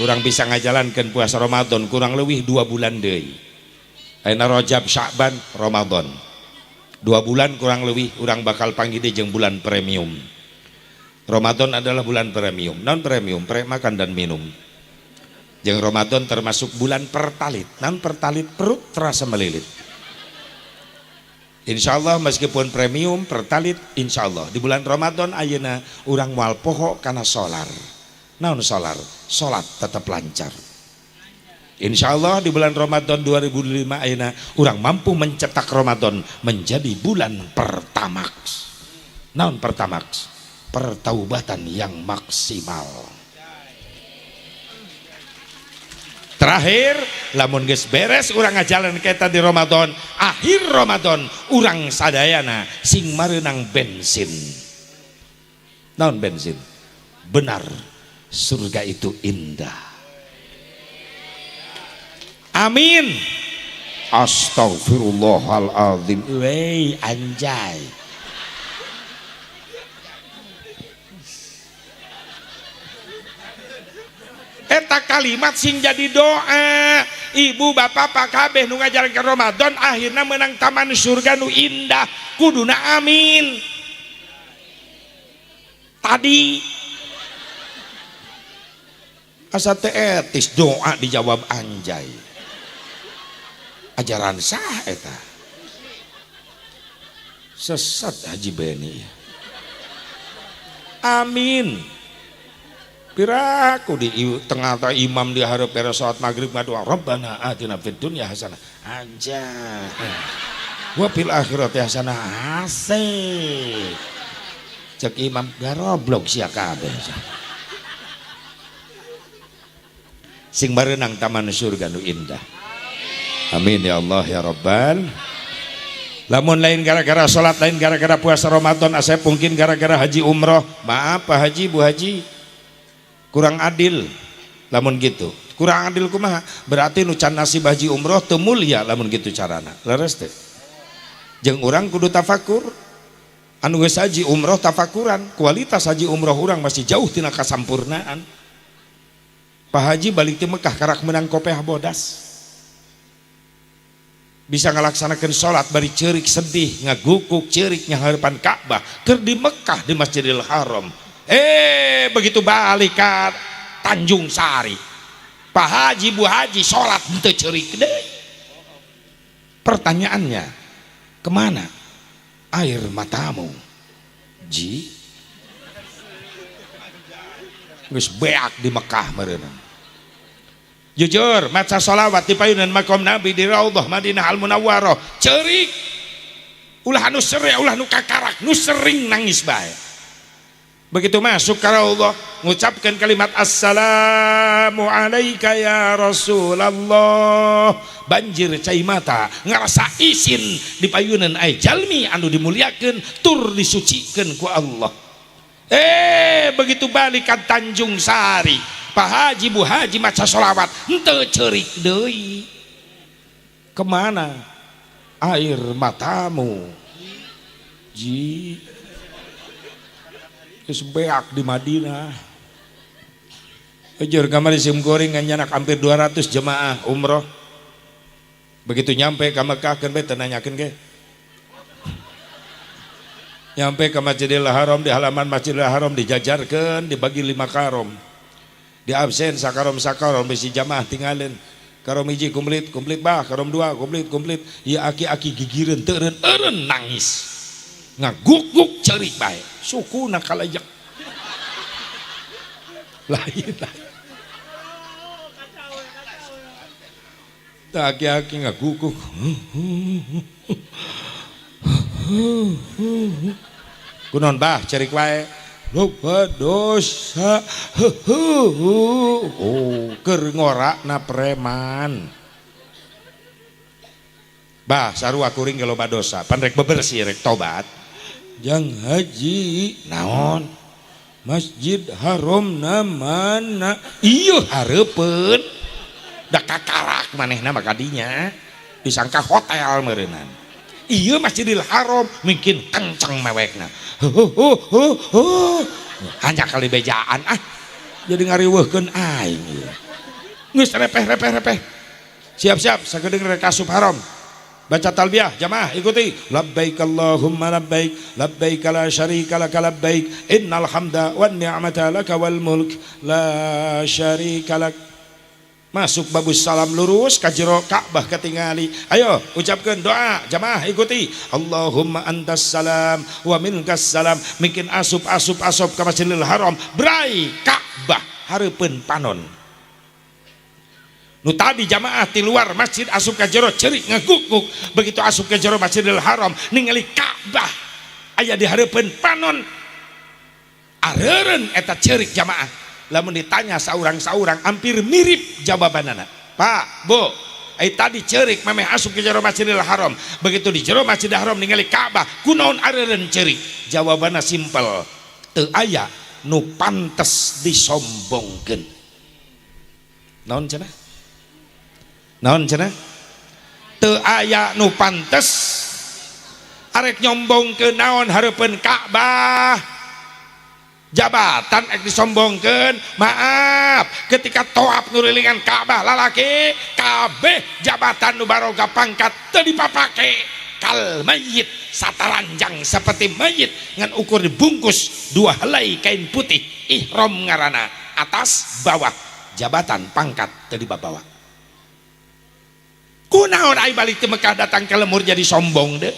urang bisa ngajalankeun puasa Ramadan kurang leuwih 2 bulan deui. Ayeuna Rajab, Sya'ban, Ramadan. 2 bulan kurang lebih urang bakal panggil di jeung bulan premium. Ramadan adalah bulan premium. Non premium, makan dan minum. Jeung Ramadan termasuk bulan pertalit. Non pertalit perut terasa melilit. Insya Allah meskipun premium pertalit, insya Allah di bulan Ramadan ayeuna urang moal poho kana solar. Naon solar? Salat tetap lancar. Insya Allah di bulan Ramadan 2005 ayeuna urang mampu mencetak Ramadan menjadi bulan pertamax. Naon pertamax? Pertaubatan yang maksimal. Terakhir, lamun geus beres urang ngajalan kita di Ramadan, akhir Ramadan urang sadayana sing mareunang bensin. Naon bensin? Benar, surga itu indah. Amin. Astagfirullahaladzim. Wey anjay. Eta kalimat sing jadi doa ibu bapak pak kabeh nu ngajalankeun Ramadan akhirna menang taman surga nu indah kuduna amin. Tadi asa teh etis doa dijawab anjay. Ajaran sah eta. Sesat Haji Beni. Amin. Piraku di tengah imam di hareup beres salat maghrib ngadoa Rabbana atina fid dunya hasanah anjay wa fil akhirati hasanah asik cek imam garoblok sia kabeh sing mareunang taman surga nu indah. Amin ya Allah ya Rabbal. Lamun lain gara-gara salat, lain gara-gara puasa Ramadan, asep mungkin gara-gara haji umroh. Maaf Pak Haji, Bu Haji, kurang adil. Lamun gitu, kurang adil kumaha? Berarti nu can nasib haji umroh teu mulia lamun gitu carana. Leres teh. Jeung urang kudu tafakur. Anu geus haji umroh tafakuran. Kualitas haji umroh urang masih jauh tina kasampurnaan. Pak Haji balik ti Mekah karak menang kopeh bodas. Bisa ngalaksanakan sholat bari ceurik sedih ngagukuk ceurik ngahareupan Ka'bah keur di Mekah di Masjidil Haram. Begitu balik ka Tanjung Sari Pak Haji Bu Haji sholat henteu ceurik deui. Pertanyaannya, kemana air matamu Ji? Geus beak di Mekah meureunna. Jujur maca sholawat di payunan makom Nabi di Raudhah Madinah Al Munawwarah ceurik ulah anu sere ulah nu kakarak nu sering nangis bae. Begitu masuk ke Raudhah ngucapkan kalimat assalamu alayka ya Rasulullah banjir cai mata ngarasa isin di payunan ai jalmi anu dimuliakeun tur disucikeun ku Allah. Begitu balik ka Tanjung Sari Pak Haji Bu Haji maca sholawat henteu ceurik deui. Kemana air matamu Ji? Geus beak di Madinah. Ejur kamari sim goreng nganyanak hampir 200 jemaah umroh. Begitu nyampe ka Mekah keun bae teu nanyakeun ge. Nyampe ke Masjidil Haram, di halaman Masjidil Haram dijajarkeun dibagi 5 karom. Di absen sakarom bisi jamaah tinggalin karom hiji komplit bah, karom 2 komplit ya aki-aki gigireun teu eureun nangis ngaguk-guk ceurik bae sukuna kalajak lain tah aki-aki ngaguk-guk kunaon bah ceurik wae loba dosa keur ngorakna preman bah sarua kuring ge loba dosa pan rek bebersih rek tobat jang haji naon Masjid Haram namana ieu hareupeun da kakarak manehna mah kadinya disangka hotel meureunnan ieu Masjidil Haram mungkin kenceng mewekna hanya kali bejaan jadi ngariweuhkeun aing geus repeh siap-siap sagedeung rek asup haram baca talbiyah jamaah ikuti labbaik Allahumma labbaik labbaik la syarika lak labbaik innal hamda wan ni'mata lak wal mulk la syarika lak. Masuk babus salam lurus ka jero Ka'bah katingali. Ayo ucapkeun doa jamaah ikuti Allahumma antas salam wa minkas salam. Mungkin asup ka Masjidil Haram brai Ka'bah hareupeun panon. Nu tadi jamaah di luar masjid asup ka jero ceurik ngaguk-guk begitu asup ka jero Masjidil Haram ningali Ka'bah aya di hareupeun panon areureun eta ceurik jamaah. Lamun ditanya saurang-saurang hampir mirip jawabanana Pak Bu tadi cerik memeh asup ke jero Masjidil Haram, begitu di jero Masjidil Haram ningali Ka'bah kunaon areureun cerik? Jawabanna simpel, teu aya nu pantes disombongkeun. Naon cenah? Naon cenah? Teu aya nu pantes arek nyombongkeun naon hareupeun Ka'bah. Jabatan ek disombongkeun, maaf ketika toap nurilingan Ka'bah lalaki kabeh jabatan nu baroga pangkat teu dipapake kal mayit sataranjang seperti mayit ngan ukur dibungkus 2 helai kain putih ihram ngaranna atas bawah jabatan pangkat teu dibawa. Kunaon ai balik teu Mekah datang ke lemur jadi sombong deh.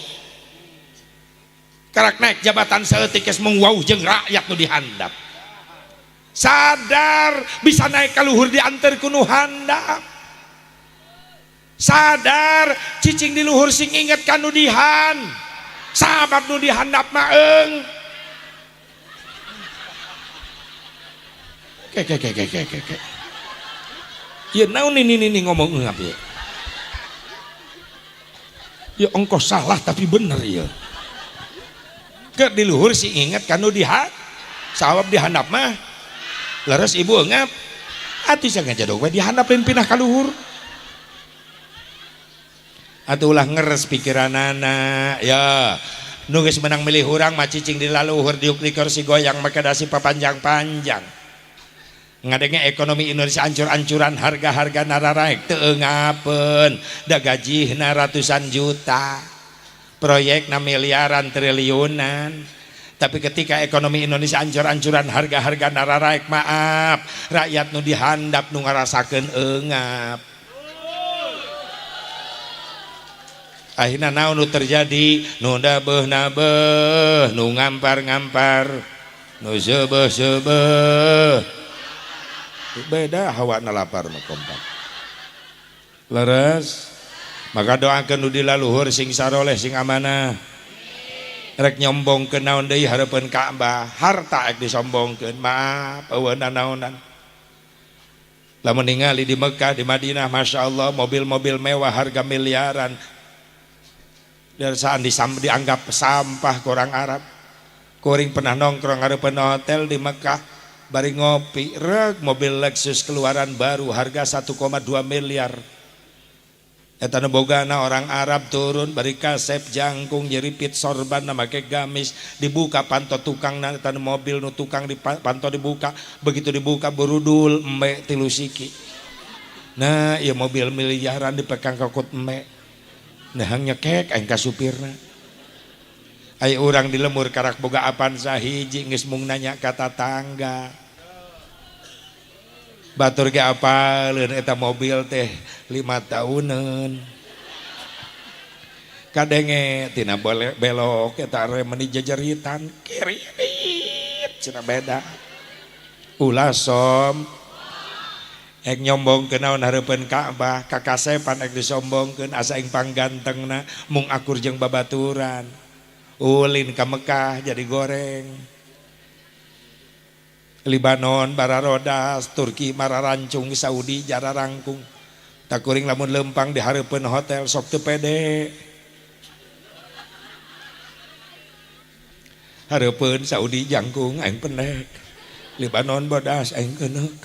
Karak naik jabatan saeutik geus mung wauh jeung rakyat nu dihandap. Sadar bisa naik ka luhur diantar ku nu handap. Sadar cicing di luhur sing inget ka nu dihan. Sabab nu dihandap mah eung. Ke. Ya naon ini ngomong eungap ya. Ya ongkos salah tapi bener ya. Ke di luhur sing inget kanu dihat sabab dihandap mah leres ibu engap atuh jangan jadog we dihandap lain pindah ka luhur atuh ulah ngeres pikiranana ya nu geus menang milih urang mah cicing di laluhur diuk di kursi goyang make dasi papanjang-panjang ngadenge ekonomi Indonesia ancur-ancuran harga-harga nararaek teu eungapeun da gajihna ratusan juta proyek na miliaran triliunan tapi ketika ekonomi Indonesia ancur-ancuran harga-harga nararaek maaf rakyat nu dihandap nu ngarasakeun eungap akhirna naon nu terjadi nu dabeuh-nabeuh nu ngampar-ngampar nu seubeuh-seubeuh beda hawana lapar nu kompak leres. Maka doakan nu di laluhur sing saroleh sing amanah rek nyombongkeun naon deui hareupeun Ka'bah harta ek disombongkeun maaf eueuna naonan lamun ningali di Mekah di Madinah Masya Allah mobil-mobil mewah harga miliaran dan saat dianggap sampah ke orang Arab kuring pernah nongkrong hareupeun hotel di Mekah bari ngopi rek mobil Lexus keluaran baru harga 1,2 miliar. Eta nu bogana orang Arab turun bari kasep jangkung jeripit sorban na make gamis dibuka panto tukang na eta mobil nu tukang di panto dibuka begitu dibuka berudul embe 3 siki. Nah ieu mobil miliaran dipegang kakut embe. Nah nyekek aing ka supirna. Aya urang di lemur karak boga Avanza hiji geus mung nanya ka tatangga. Batur ge apaleun eta mobil teh 5 tahunan kadenge tina belok eta rem di jejeritan kirit cenah beda ulah som ek nyombongkeun naon hareupeun Ka'bah kakasepan ek disombongkeun asa ing panggantengna mung akur jeung babaturan ulin ka Mekah jadi goreng Libanon bararodas, Turki mararancung, Saudi jara rangkung. Tak kuring lamun lempang di hareupeun hotel sok teu pede. Hareupeun Saudi jangkung aing pendek. Libanon bodas aing keuneuk.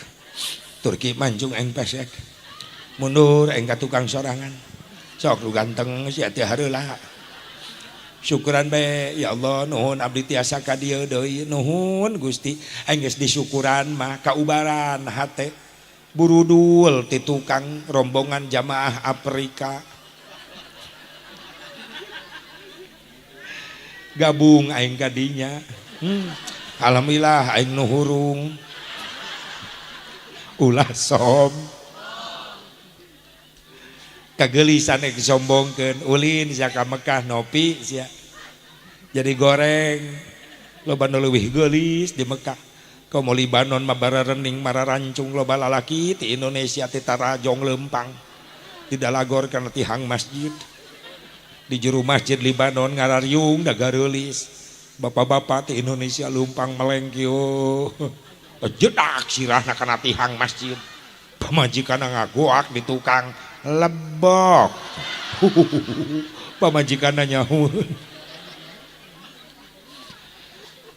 Turki mancung aing pesek. Mundur aing ka tukang sorangan. Sok lu ganteng sia teu hareula. Syukuran be ya Allah nuhun abdi tiasa ka dieu deui nuhun Gusti aing geus disyukuran mah kaubaran hate burudul ti tukang rombongan jamaah Afrika gabung aing ka dinya alhamdulillah aing nu hurung ulah som kagelisan ek disombongkeun ulin sia ka Mekah nopi sia jadi goreng loba nu leuwih geulis di Mekah komo Libanon mah bararening mararancung loba lalaki ti Indonesia ti tarajong lempang ti dalagor kana tihang masjid di juru masjid Libanon ngararyung da gareulis bapak-bapak ti Indonesia lumpang meleng kieu jedak sirahna kana tihang masjid pamajikan ngagoak di tukang lebok. Pamajikan nyahuun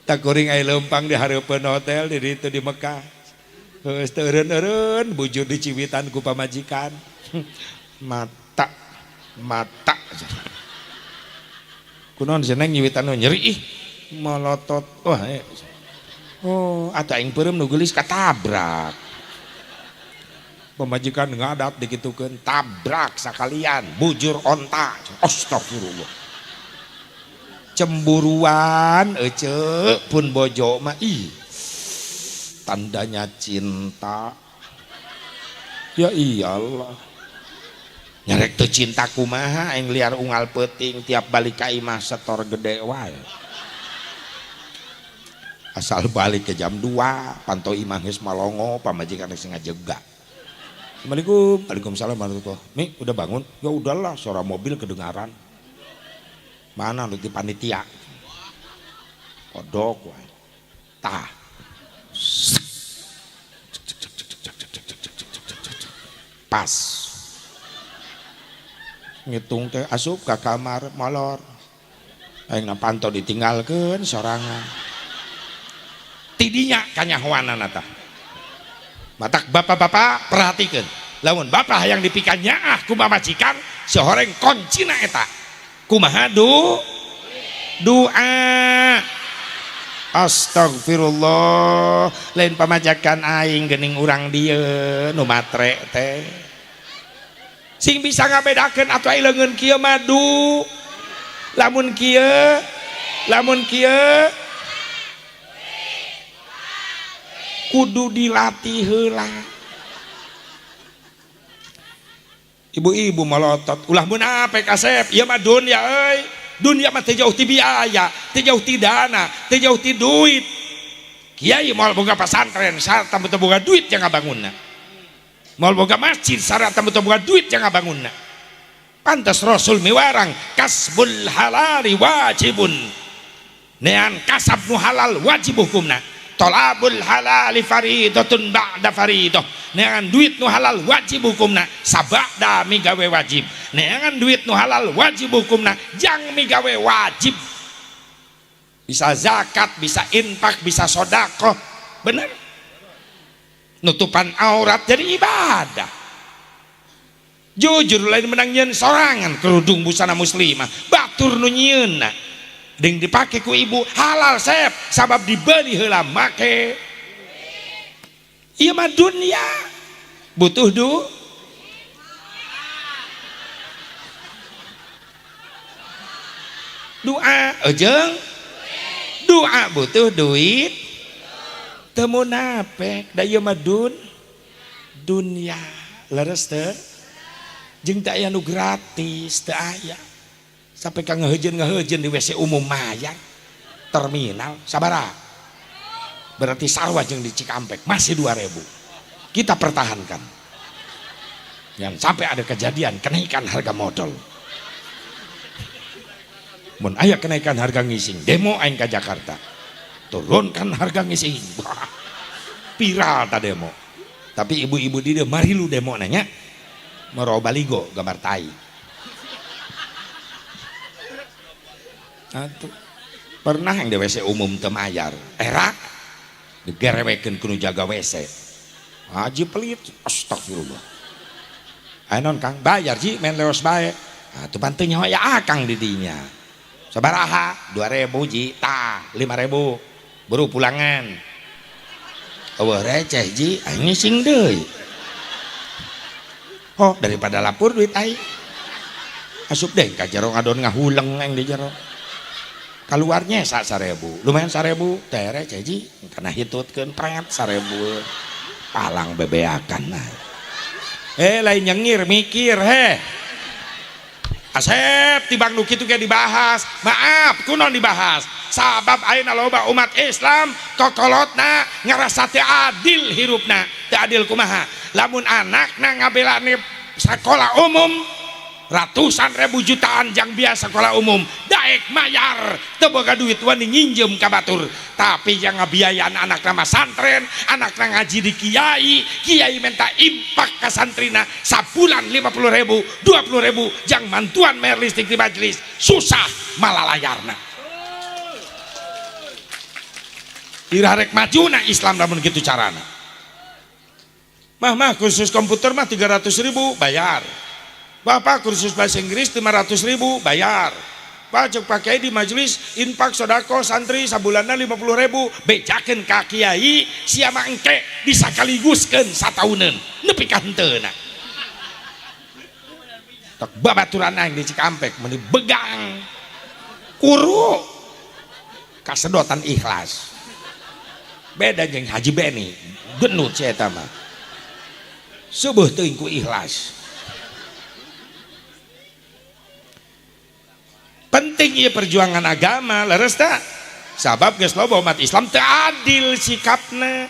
tak kuring ai lempang di hareupeun hotel di ditu di Mekah. Geus teu eureun-eureun bujur di Ciwitan ku pamajikan. Mata kunaon seneng nyiwitan nu nyeri ih malotot wah oh atuh aing peureum nu geulis katabrak. Pamajikan ngadat dikitukeun tabrak sakalian bujur onta. Astagfirullah. Cemburuan ece pun bojo mah ih tandanya cinta ya iyalah nyarek teu cinta kumaha aing liar unggal peuting tiap balik ka imah setor gede wae asal balik ke jam 2 pantau imah geus malongo pamajikan geus ngajega. Assalamualaikum. Waalaikumsalam warahmatullahi wabarakatuh. Mi udah bangun? Ya udahlah suara mobil kedengaran. Mana lu di panitia kodok wae tah pas ngitung teh asup ke kamar molor aing pantau ditinggalkeun sorangan tidinya kanyahoanan tah matak bapak-bapak perhatikeun lamun bapak yang dipikannya kumaha majikan sehoreng kuncina eta kumaha doa astagfirullah lain pamajakan aing geuning urang dieu nu matre teh sing bisa ngabedakeun atuh ai leungeun kieu mah lamun kieu kudu dilatih heula. Ibu-ibu melotot ulah mun ape kasep ieu mah dunya euy dunya mah teu jauh ti biaya teu jauh ti dana teu jauh ti duit kiai moal boga pesantren sarta teu boga duit jangan bangunna moal boga masjid sarta teu boga duit jangan bangunna pantas Rasul miwarang kasbul halali wajibun nean kasab nu halal wajib hukumna tolabul halali faridatun ba'da faridah neangan duit nu halal wajib hukumna sabada migawe wajib neangan duit nu halal wajib hukumna jang migawe wajib bisa zakat bisa infak bisa sodakoh bener nutupan aurat jadi ibadah jujur lain menang nyeun sorangan kerudung busana muslimah batur nu nyieunna ding dipake ku ibu halal sep sabab dibeli heula make ieu mah dunya butuh doa ejeng doa butuh duit teu munafik da ieu mah dunya leres teu jeung teu aya nu gratis teu aya sampai ka ngeujeun di WC umum mayar terminal sabaraha berarti sarwa jeung di Cikampek masih 2.000 kita pertahankan yang sampai ada kejadian kenaikan harga modal mun aya kenaikan harga ngising demo aing ka Jakarta turunkan harga ngising viral ta demo tapi ibu-ibu di dieu mari lu demo nanya merobaligo gambar tai atuh pernah yang di WC umum teu mayar era digerewekeun ku nu jaga WC haji pelit astagfirullah aya naon Kang bayar ji men leos bae atuh pan teu nyawa ya akang di dinya sabaraha 2.000 ji tah 5.000 buru pulangan eueuh receh ji aing ngising deui oh daripada lapur duit aing asup deh ka jero ngadon ngahuleng aing di jero keluarnya 1.000 lumayan 1.000 tere ceji karena hitutkeun pret 1.000 palang bebeakan nah lain nyengir mikir Asep tibang nu kitu ge dibahas maaf kunaon dibahas sabab ayeuna loba umat Islam kokolotna ngarasa teu adil hirupna teu adil kumaha lamun anakna ngabelani sekolah umum ratusan ribu jutaan yang biasa sekolah umum daek mayar teu boga duit wani nginjem ka batur tapi yang ngabiayaan anak nama santren anak ngaji di kiai minta impak ka santrina sabulan 50.000 20.000 jang mantuan mer listrik di majelis susah malah layarna irarek majuna Islam lamun gitu carana mah kursus komputer mah 300.000 bayar Bapak kursus bahasa Inggris 500.000 bayar. Pak cek pakai di majelis infak sodako santri sabulanna 50.000 bejakeun ka kiai sia mah engke disakaliguskeun satauneun nepi ka henteu na. Tak babaturan aing di Cikampek meuni begang kuru kasedotan ikhlas. Beda jeung Haji Beni genut sia eta mah. Subuh teuing ku ikhlas. Penting ieu perjuangan agama leres tak sabab geus loba umat Islam teu adil sikapna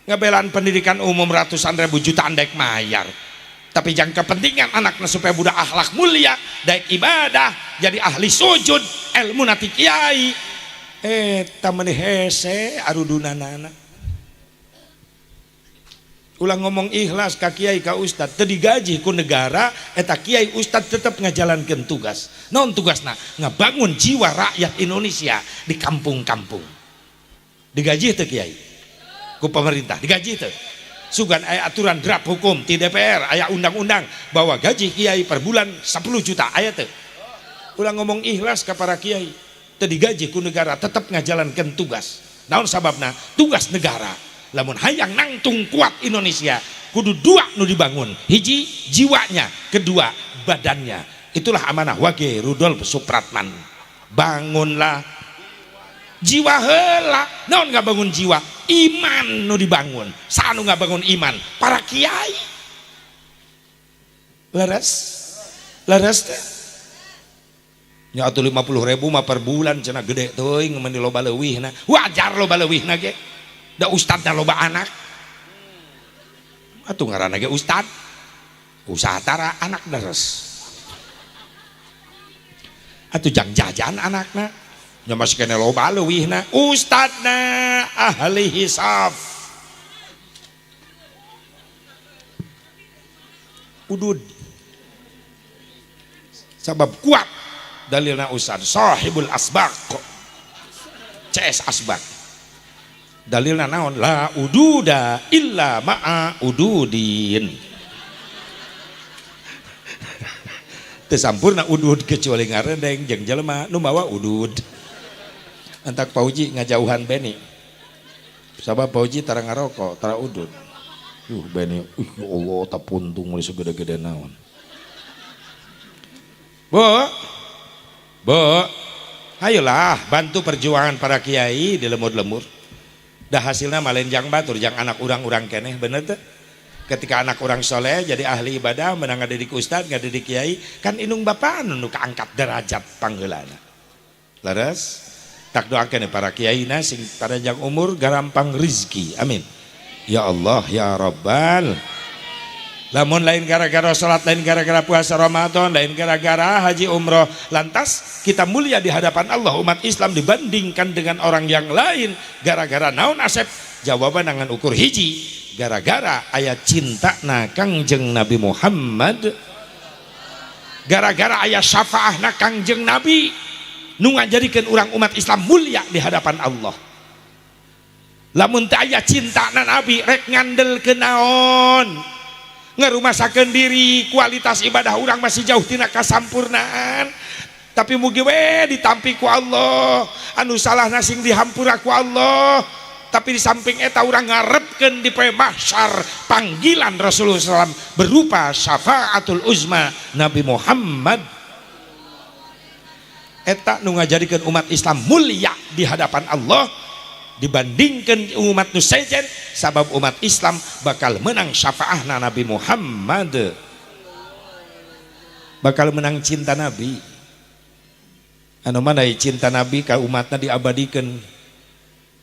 ngabelaan pendidikan umum ratusan ribu jutaan daek mayar tapi jang kepentingan anakna supaya budak akhlak mulia daek ibadah jadi ahli sujud ilmu nati kiai eta meuni hese arudunanana ulah ngomong ikhlas ka kiai ka ustad teu digaji ku negara eta kiai ustad tetep ngajalankeun tugas naon tugasna ngabangun jiwa rakyat Indonesia di kampung-kampung digaji teu kiai ku pemerintah digaji teu sugan aya aturan draft hukum di DPR aya undang-undang bahwa gaji kiai per bulan 10 juta aya teu ulah ngomong ikhlas ka para kiai teu digaji ku negara tetep ngajalankeun tugas naon sababna tugas negara lamun hayang nangtung kuat Indonesia kudu dua nu dibangun hiji jiwanya kedua badannya itulah amanah wage Rudolf Supratman bangunlah jiwa heula naon nggak bangun jiwa iman nu dibangun sanu nggak bangun iman para kiai leres teh nya atuh 50.000 mah per bulan cenah gede teuing mun loba leuwihna wajar loba leuwihna ge da ustadna loba anak atuh ngaranna ge ustad usaha tara anak deres atuh jang jajan anakna nya masih kene loba leuwihna ustadna ahli hisab udud sabab kuat dalilna ustad sahibul asbaq CS asbaq dalilna naon la ududa illa ma'a ududin teu sampurna udud kecuali ngarendeng jeung jelema nu mawa udud antak pauji ngajauhan Beni sabab pauji tara ngarokok tara udud Beni ya Allah tak puntung mulai segede-gede naon Bo ayolah bantu perjuangan para kiai di lemur-lemur dah hasilnya malenjang batur jang anak urang-urang keneh bener tuh ketika anak orang soleh jadi ahli ibadah menang ngadidik ustad ngadidik kiai kan inung bapak nu kaangkat derajat panggeulana leres tak doakeun para kiaina sing panjang umur garampang rizki amin ya Allah ya Rabbal lamun lain gara-gara salat lain gara-gara puasa Ramadan lain gara-gara haji umroh lantas kita mulia di hadapan Allah umat Islam dibandingkan dengan orang yang lain gara-gara naon Asep jawaban dengan ukur hiji gara-gara ayat cinta na Kangjeng Nabi Muhammad gara-gara ayat syafaah na Kangjeng Nabi nu ngajadikeun urang umat Islam mulia di hadapan Allah lamun teu aya cinta na Nabi rek ngandelkeun naon ngarumasakeun diri kualitas ibadah orang masih jauh tina kasampurnaan tapi mugi we ditampi ku Allah anu salah nasing dihampura ku Allah tapi di samping eta urang ngarepkeun di poe mahsyar panggilan Rasulullah SAW berupa syafaatul uzma Nabi Muhammad eta nu ngajadikeun umat Islam mulia di hadapan Allah dibandingkan umat nu sejen sabab umat Islam bakal menang syafaahna Nabi Muhammad bakal menang cinta Nabi anu mana cinta Nabi ka umatna diabadikeun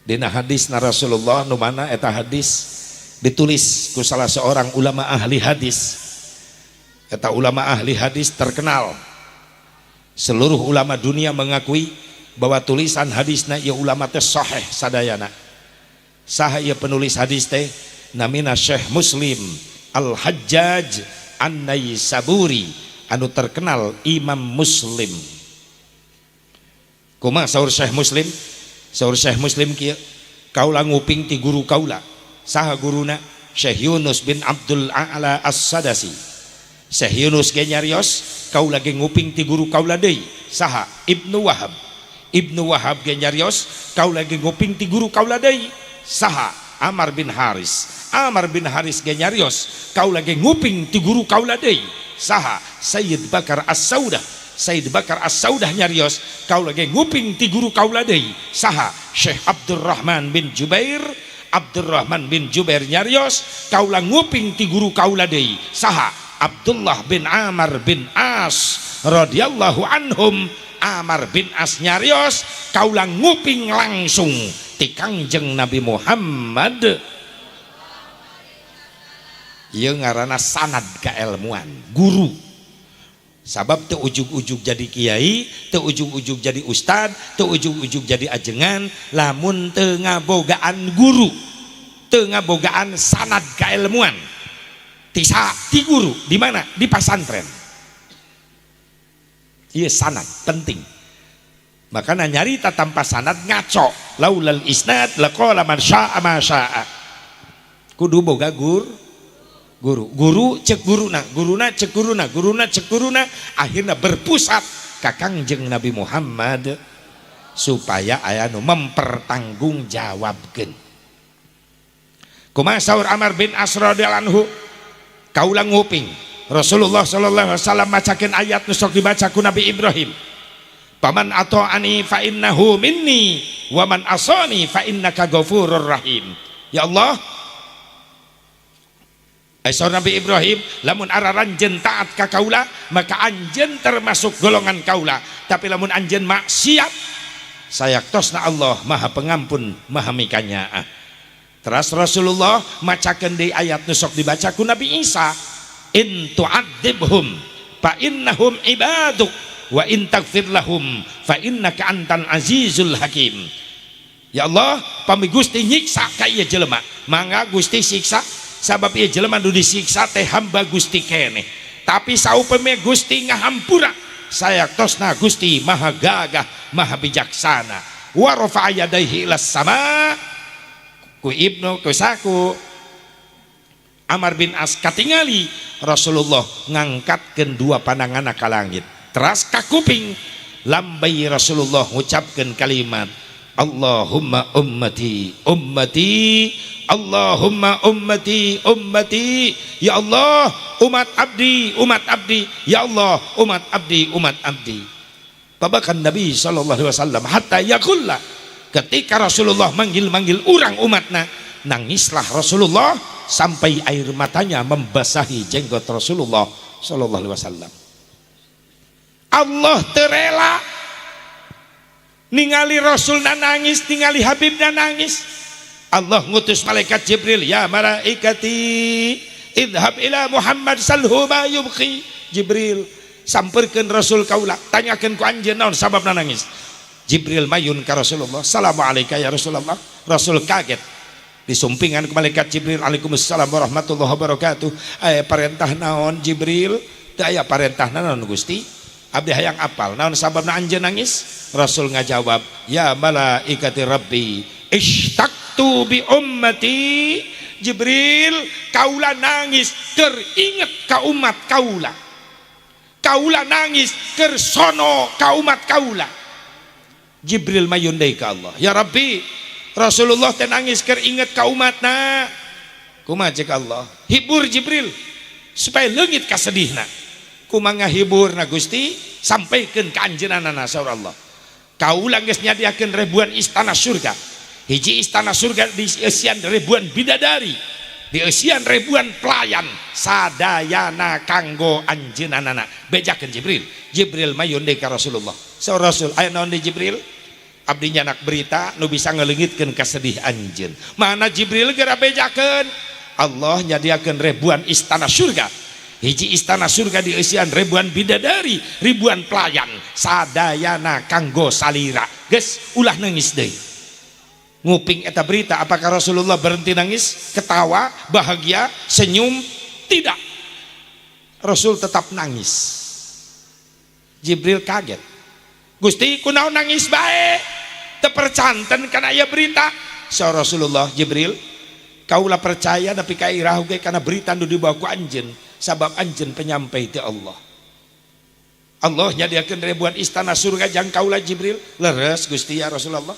dina hadisna Rasulullah nu mana eta hadis ditulis ku salah seorang ulama ahli hadis Kata ulama ahli hadis terkenal, seluruh ulama dunia mengakui bahwa tulisan hadisna ieu ulama teh sahih sadayana. Saha ieu penulis hadis teh? Namina Syekh Muslim Al-Hajjaj An-Naisaburi, anu terkenal Imam Muslim. Kumaha saur Syekh Muslim? Saur Syekh Muslim kieu, kaula nguping ti guru kaula. Saha guruna? Syekh Yunus bin Abdul A'la As-Sadasi. Syekh Yunus ge nyarios, kaula ge nguping ti guru kaula deui. Saha? Ibnu Wahab. Ibnu Wahab ge nyarios, kaula ge nguping ti guru kaula deui. Saha? Amar bin Haris. Amar bin Haris ge nyarios, kaula ge nguping ti guru kaula deui. Saha? Sayyid Bakar As-Saudah. Sayyid Bakar As-Saudah nyarios, kaula ge nguping ti guru kaula deui. Saha? Syekh Abdurrahman bin Jubair. Abdurrahman bin Jubair nyarios, kaula nguping ti guru kaula deui. Saha? Abdullah bin Amr bin As radhiyallahu anhum. Amr bin As nyarios, kaula nguping langsung ti Kangjeng Nabi Muhammad. Ieu ngaranna sanad kailmuan, guru. Sabab teu ujug-ujug jadi kiai, teu ujug-ujug jadi ustad, teu ujug-ujug jadi ajengan, lamun teu ngabogaan guru, teu ngabogaan sanad kailmuan. Ti guru di mana? Di pesantren. Ieu sanad penting. Makanya nyarita tanpa sanad ngaco. Laulal isnad laqala man syaa ma syaa. Kudu boga guru cek guruna, guruna cek guruna, guruna cek guruna, akhirnya berpusat ka Kangjeng Nabi Muhammad supaya aya nu mempertanggungjawabkeun. Kumaha saur Amr bin As radhiyallahu anhu, kaula nguping Rasulullah sallallahu alaihi wasallam macakeun ayat nu sok dibaca ku Nabi Ibrahim. Paman ata'ani fa innahu minni wa man asani fa innaka ghafurur rahim. Ya Allah, saur Nabi Ibrahim, lamun araranjeun taat ka kaula maka anjeun termasuk golongan kaula, tapi lamun anjeun maksiat sayaktosna Allah maha pengampun maha mikanya. Terus Rasulullah macakeun deui ayat nu sok dibaca ku Nabi Isa, in tu'adzibhum fa innahum ibaduk wa in taghfir lahum fa innaka antal azizul hakim. Ya Allah, pami Gusti nyiksa ka ieu jelema, mangga Gusti siksa. Sabab ieu jelema nu disiksa teh hamba Gusti keneh, tapi saupeme Gusti ngahampura sayaktosna Gusti maha gagah maha bijaksana. Wa rafa'a yadayhi ilas sama, ku Ibnu ku saku Amr bin As katingali Rasulullah ngangkatkeun dua pandanganna ka langit, teras ka kuping lambai Rasulullah ngucapkeun kalimat Allahumma ummati ummati, Allahumma ummati ummati, ya Allah umat abdi umat abdi, ya Allah umat abdi umat abdi. Babakan Nabi sallallahu alaihi wasallam hatta yaqulla, ketika Rasulullah manggil-manggil orang umatna, nangislah Rasulullah sampai air matanya membasahi jenggot Rasulullah sallallahu alaihi wasallam. Allah terela ningali Rasulna nangis, ningali Habibna nangis. Allah ngutus malaikat Jibril, ya malaikati idhab ila Muhammad salhu ma yubqi. Jibril samperkeun Rasul kaula, tanyakeun ku anjeun naon sababna nangis. Jibril mayun ka Rasulullah, assalamu alayka ya Rasulullah. Rasul kaget, disumpingan ku malaikat Jibril, Waalaikumsalam warahmatullahi wabarakatuh. Aya parentah naon Jibril? Teu aya parentah naon Gusti? Abdi hayang apal naon sababna anjeun nangis? Rasul ngajawab, ya malaikati rabbi ishtaqtu bi ummati. Jibril, kaula nangis keur inget ka umat kaula, kaula nangis keur sono ka umat kaula. Jibril mayun deui ka Allah, ya Rabbi, Rasulullah teh nangis keur inget ka umatna. Kumaha cek Allah? Hibur Jibril supaya leungit kasedihna. Kumaha ngahiburna Gusti? Sampaikeun ka anjeunna saur Allah, kaula geus nyadiakeun ribuan istana surga. Hiji istana surga diisian ribuan bidadari, diisian ribuan pelayan sadayana kanggo anjeunna. Bejakeun Jibril. Jibril mayun deui ka Rasulullah, saur Rasul, aya naon di Jibril? Abdi nyanak berita nu bisa ngeleungitkeun kasedih anjeun. Mana Jibril geura bejakeun? Allah nyadiakeun ribuan istana surga. hiji istana surga dieusian ribuan bidadari, ribuan pelayan sadayana kanggo salira. Geus ulah nangis deui. Nguping eta berita, apakah Rasulullah berhenti nangis, ketawa, bahagia, senyum? Tidak. Rasul tetap nangis. Jibril kaget. Gusti kunaon nangis bae? Teu percanten kana aya berita. Sa Rasulullah, Jibril, kaulah percaya tapi kairah ge kana berita nu dibawa ku anjeun, sabab anjeun penyampai ti Allah. Allah nyadiakeun ribuan istana surga jang kaulah Jibril. Leres Gusti ya Rasulullah.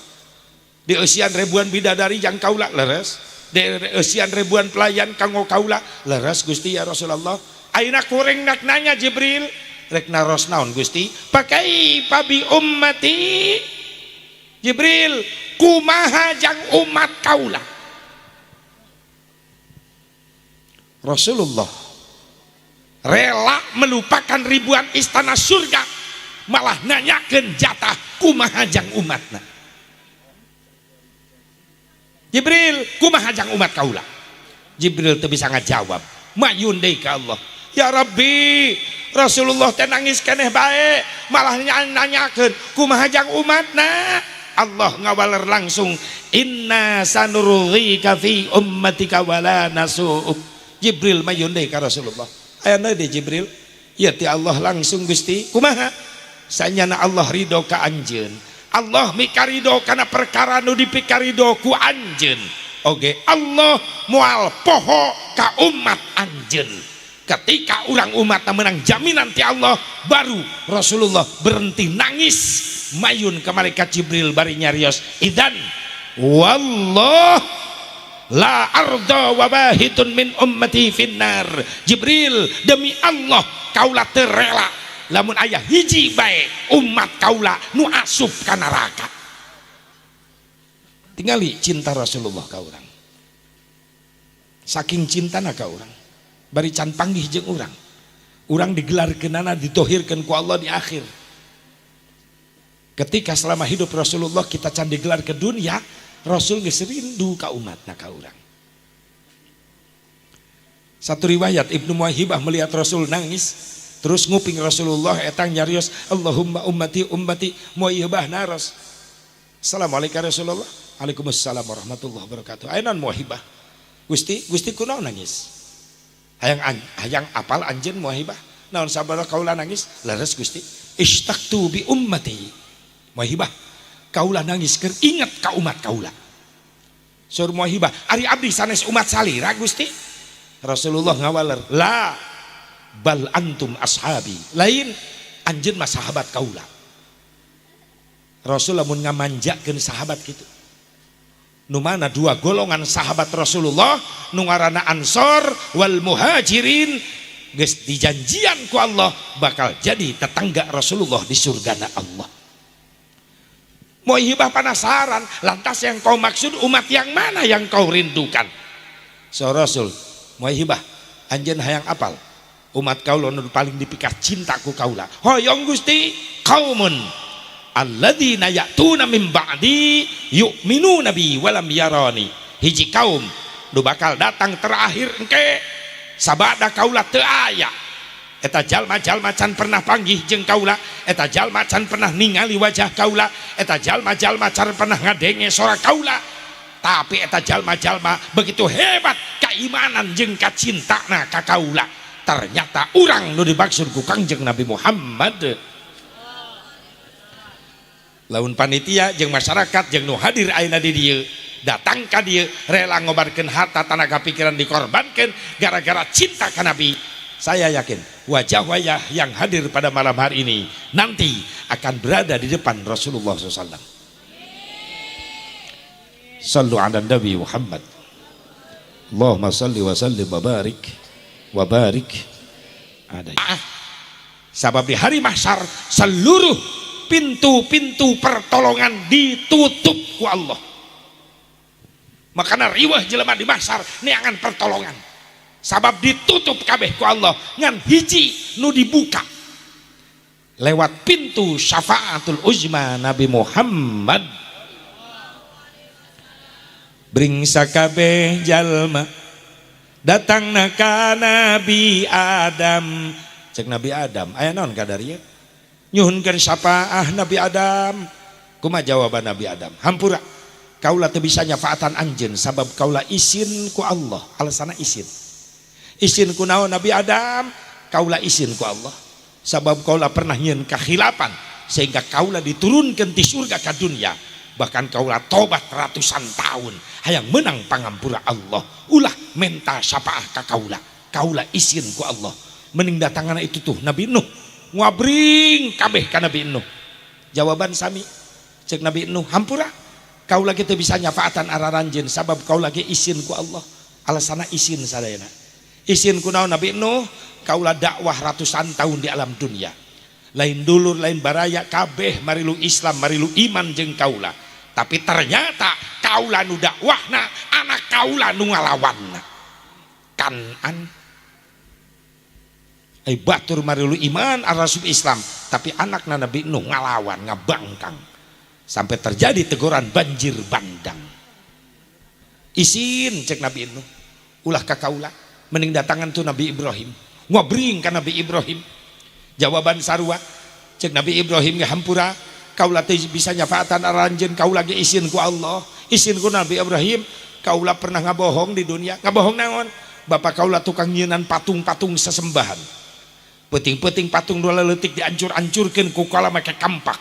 Di eusian ribuan bidadari jang kaula leres, di eusian ribuan pelayan kanggo kaula leres Gusti ya Rasulullah. Ayeuna kuring nak nanya Jibril, rek naros naon Gusti? Pakai pabi ummati. Jibril, kumaha jang umat kaula? Rasulullah rela melupakan ribuan istana surga, malah nanyakeun jatah kumaha jang umatna. Jibril, kumaha jang umat kaula? Jibril teu bisa ngajawab. Mayun deui ka Allah. Ya Rabbi, Rasulullah teh nangis keneh bae, malah nanyakeun kumaha jang umatna. Allah ngawaler langsung, inna sanurghika fi ummatika wala nasu'uk. Jibril mayun deui ka Rasulullah. Aya deui Jibril. Ya ti Allah langsung Gusti. Kumaha? Sanyana Allah ridho ka anjeun. Allah mikarido karena perkara nu dipikarido ku anjeun. Oge Allah moal poho ka umat anjeun. Ketika orang umat menang jaminan ti Allah, baru Rasulullah berhenti nangis, mayun ke malaikat Jibril bari nyarios, idan wallah la arda wabahitun min ummati finnar. Jibril, demi Allah kaulah teu rela lamun ayah hiji bae umat kaula nu asup ka neraka. Tingali cinta Rasulullah ka urang. Saking cintana ka urang, bari can panggih jeung urang. Urang digelarkeunana ditohirkeun ku Allah di akhir. Ketika selama hidup Rasulullah kita can digelar ke dunia, Rasul geus rindu ka umatna ka urang. Satu riwayat Ibnu Muwahhibah melihat Rasul nangis, terus nguping Rasulullah etang nyarios, Allahumma ummati ummati Muwahhibah naros. Assalamualaikum Rasulullah. Waalaikumsalam warahmatullahi wabarakatuh. Ayeuna Muwahhibah. Gusti kunaon nangis? Hayang apal anjeun Muwahhibah. Naon sabaraha kaula nangis? Leres Gusti. Ishtaqtu bi ummati. Muwahhibah, kaula nangis keur inget ka umat kaula. Sur Muwahhibah, ari abdi sanes umat salira Gusti. Rasulullah ngawaler, la bal antum ashabi, lain anjeun mah sahabat kaula. Rasul lamun ngamanjakeun sahabat kitu. Nu mana dua golongan sahabat Rasulullah, nu ngaranna Ansor wal Muhajirin, geus dijanjian ku Allah bakal jadi tetangga Rasulullah di surgana Allah. Muwahhibah penasaran, lantas yang kau maksud umat yang mana yang kau rindukan? So Rasul, Muwahhibah, anjeun hayang apal umat kaula nu paling dipikar cinta ku kaula. Hoyong Gusti, qaumun alladzina ya'tuna min ba'di yu'minuna bi walam yarani. Hiji kaum nu bakal datang terakhir engke sabada kaula teu aya. Eta jalma-jalma can pernah panggih jeung kaula, eta jalma can pernah ningali wajah kaula, eta jalma-jalma can pernah ngadenge suara kaula. Tapi eta jalma-jalma begitu hebat keimanan jeung kacintana ka kaula. Ternyata urang nu dimaksud ku Kangjeng Nabi Muhammad. Laun panitia jeung masyarakat jeung nu hadir ayeuna di dieu datang ka dieu rela ngobarkeun harta tenaga pikiran dikorbankeun gara-gara cinta ka Nabi. Saya yakin wajah-wajah yang hadir pada malam hari ini nanti akan berada di depan Rasulullah SAW. Sallu ala Nabi Muhammad. Allahumma salli wa sallim wa barik alaihi. Sabab di hari mahsyar seluruh pintu-pintu pertolongan ditutup ku Allah. Makanya riwah jelema di mahsyar neangan pertolongan. Sabab ditutup kabeh ku Allah ngan hiji nu dibuka lewat pintu syafaatul uzma Nabi Muhammad. Bring sakabeh jalma datangna ka Nabi Adam cek Nabi Adam aya naon kadarieu nyuhunkeun syafaah Nabi Adam kumaha jawaban Nabi Adam hampura kaula teu bisa nyafaatan anjeun sabab kaula isin ku Allah alasana isin ku naon Nabi Adam kaula isin ku Allah sabab kaula pernah nyieun kakhilapan sehingga kaula diturunkeun ti surga ka dunya bahkan kaula tobat ratusan tahun hayang menang pangampura Allah ulah menta syafaah ka kaula isin ku Allah mending datangana itu tuh Nabi Nuh ngabring kabeh ka Nabi Nuh jawaban sami cek Nabi Nuh hampura kaula kita bisa nyafaatan araranjeun sabab kaula ge isin ku Allah alasana isin sadayana isin ku naon Nabi Nuh kaula dakwah ratusan tahun di alam dunia lain dulur lain baraya kabeh marilu Islam marilu iman jeung kaula tapi ternyata kaula nu dakwahna anak kaula nu ngalawanna Kanan ai batur marilu iman arasub Islam tapi anakna Nabi Nuh ngalawan ngabangkang sampai terjadi teguran banjir bandang isin cek Nabi Nuh ulah ka kaula mending datangan tuh Nabi Ibrahim ngobring ka Nabi Ibrahim jawaban sarua cek Nabi Ibrahim ge hampura kaula teh bisa nyafaatan aranjeun kaula ge isin ku Allah isin ku Nabi Ibrahim kaula pernah ngabohong di dunia ngabohong naon bapak kaula tukang nyieunnan patung-patung sesembahan peuting-peuting patung dua leutik diancur-ancurkeun ku kaula make kampak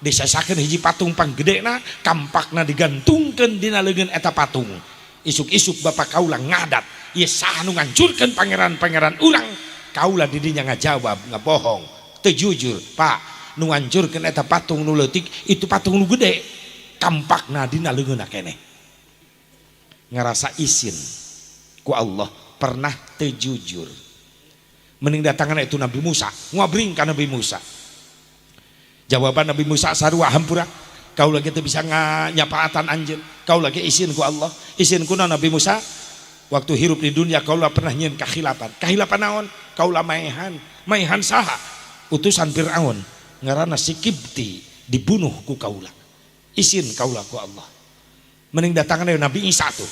disesakeun hiji patung panggedena kampakna digantungkeun dina leungeun eta patung isuk-isuk bapak kaula ngadat ieu saha nu ngancurkeun pangeran-pangeran urang kaula di dinya ngajawab ngabohong teu jujur Pak nu ngancurkeun eta patung nu leutik itu patung nu gede kampakna dina leungeunna keneh ngarasa isin ku Allah pernah teu jujur mending datangan itu Nabi Musa ngabring ka Nabi Musa jawaban Nabi Musa sarua hampura kaula ge teu bisa nyapaatan anjeun kaula ge isin ku Allah isin ku Nabi Musa waktu hirup di dunia kaula pernah nyieun kahilapan naon kaula maehan saha utusan Firaun ngaranna si Kipti dibunuh ku kaula isin kaula ku Allah mending datangan Nabi Isa tuh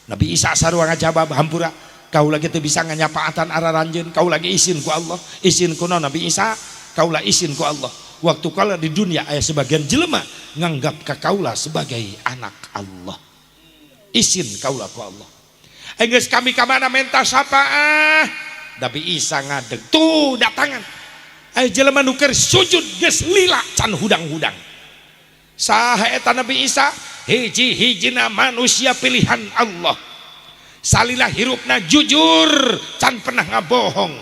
Nabi Isa sarua ngajawab hampura kaula ge teu bisa nyapaatan araranjeun kaula ge isin ku Allah isin ku Nabi Isa kaula isin ku Allah waktu kaula di dunia aya sebagian jelema nganggap ka kaula sebagai anak Allah isin kaula ku Allah geus kami ka mana menta syafaah Nabi Isa ngadeg tuh datangan jelema nu keur sujud geus lila can hudang-hudang saha eta Nabi Isa hiji-hijina manusia pilihan Allah salila hirupna jujur can pernah ngabohong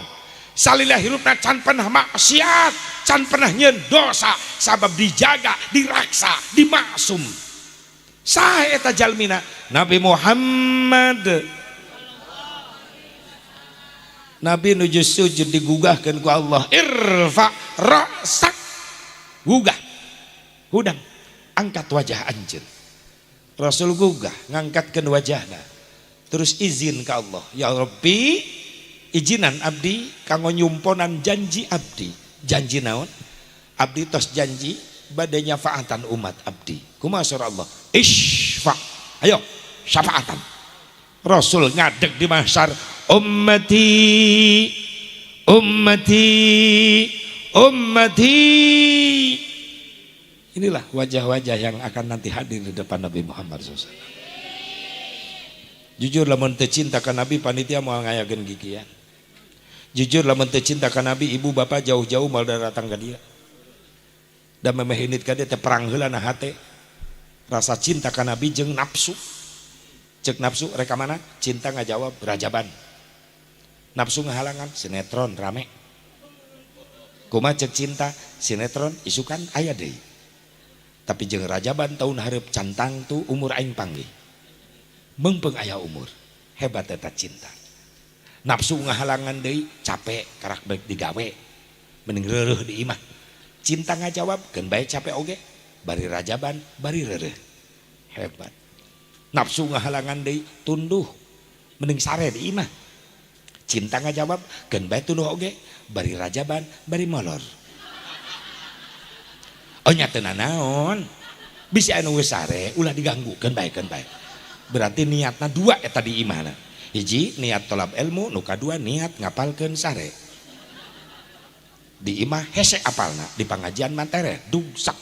salila hirupna can pernah maksiat can pernah nyieun dosa sabab dijaga diraksa dimaksum saha eta jalmina Nabi Muhammad Nabi nuju sujud digugahkeun ku Allah irfa ra'sak gugah hudang angkat wajah anjeun Rasul gugah ngangkatkeun wajahna terus izin ke Allah ya Rabbi izinan abdi kanggo nyumponan janji abdi janji naon abdi tos janji bade nyafaatan umat abdi kumaha surah Allah isfa ayo syafaatan Rasul ngadeg di mahsyar ummati ummati ummati inilah wajah-wajah yang akan nanti hadir di depan Nabi Muhammad SAW jujur lamun teu cinta ka Nabi panitia moal ngayakeun gigian jujur lamun teu cinta ka Nabi ibu bapak jauh-jauh moal datang ka dia dan memehinit ka dia teh perang heula na hate rasa cinta ka Nabi jeung nafsu cek nafsu reka mana cinta ngajawab rajaban nafsu ngahalangan sinetron rame kumaha cek cinta sinetron isukan aya deui tapi jeung rajaban tahun hareup cantang tuh umur aing panggih meungpeung aya umur hebat eta cinta nafsu ngahalangan deui capek karak baik digawe mending reureuh di imah cinta ngajawab keun bae capek oge bari rajaban bari reureuh hebat nafsu ngahalangan deui tunduh mending sare di imah cinta ngajawab keun bae tunduh oge bari rajaban bari molor oh nya teu naon bisa anu geus sare ulah diganggu keun bae berarti niatna dua eta di imahna hiji niat tolab ilmu, nu kadua niat ngapalkeun sare. Di imah hese apalna, di pangajian mantere dugsak.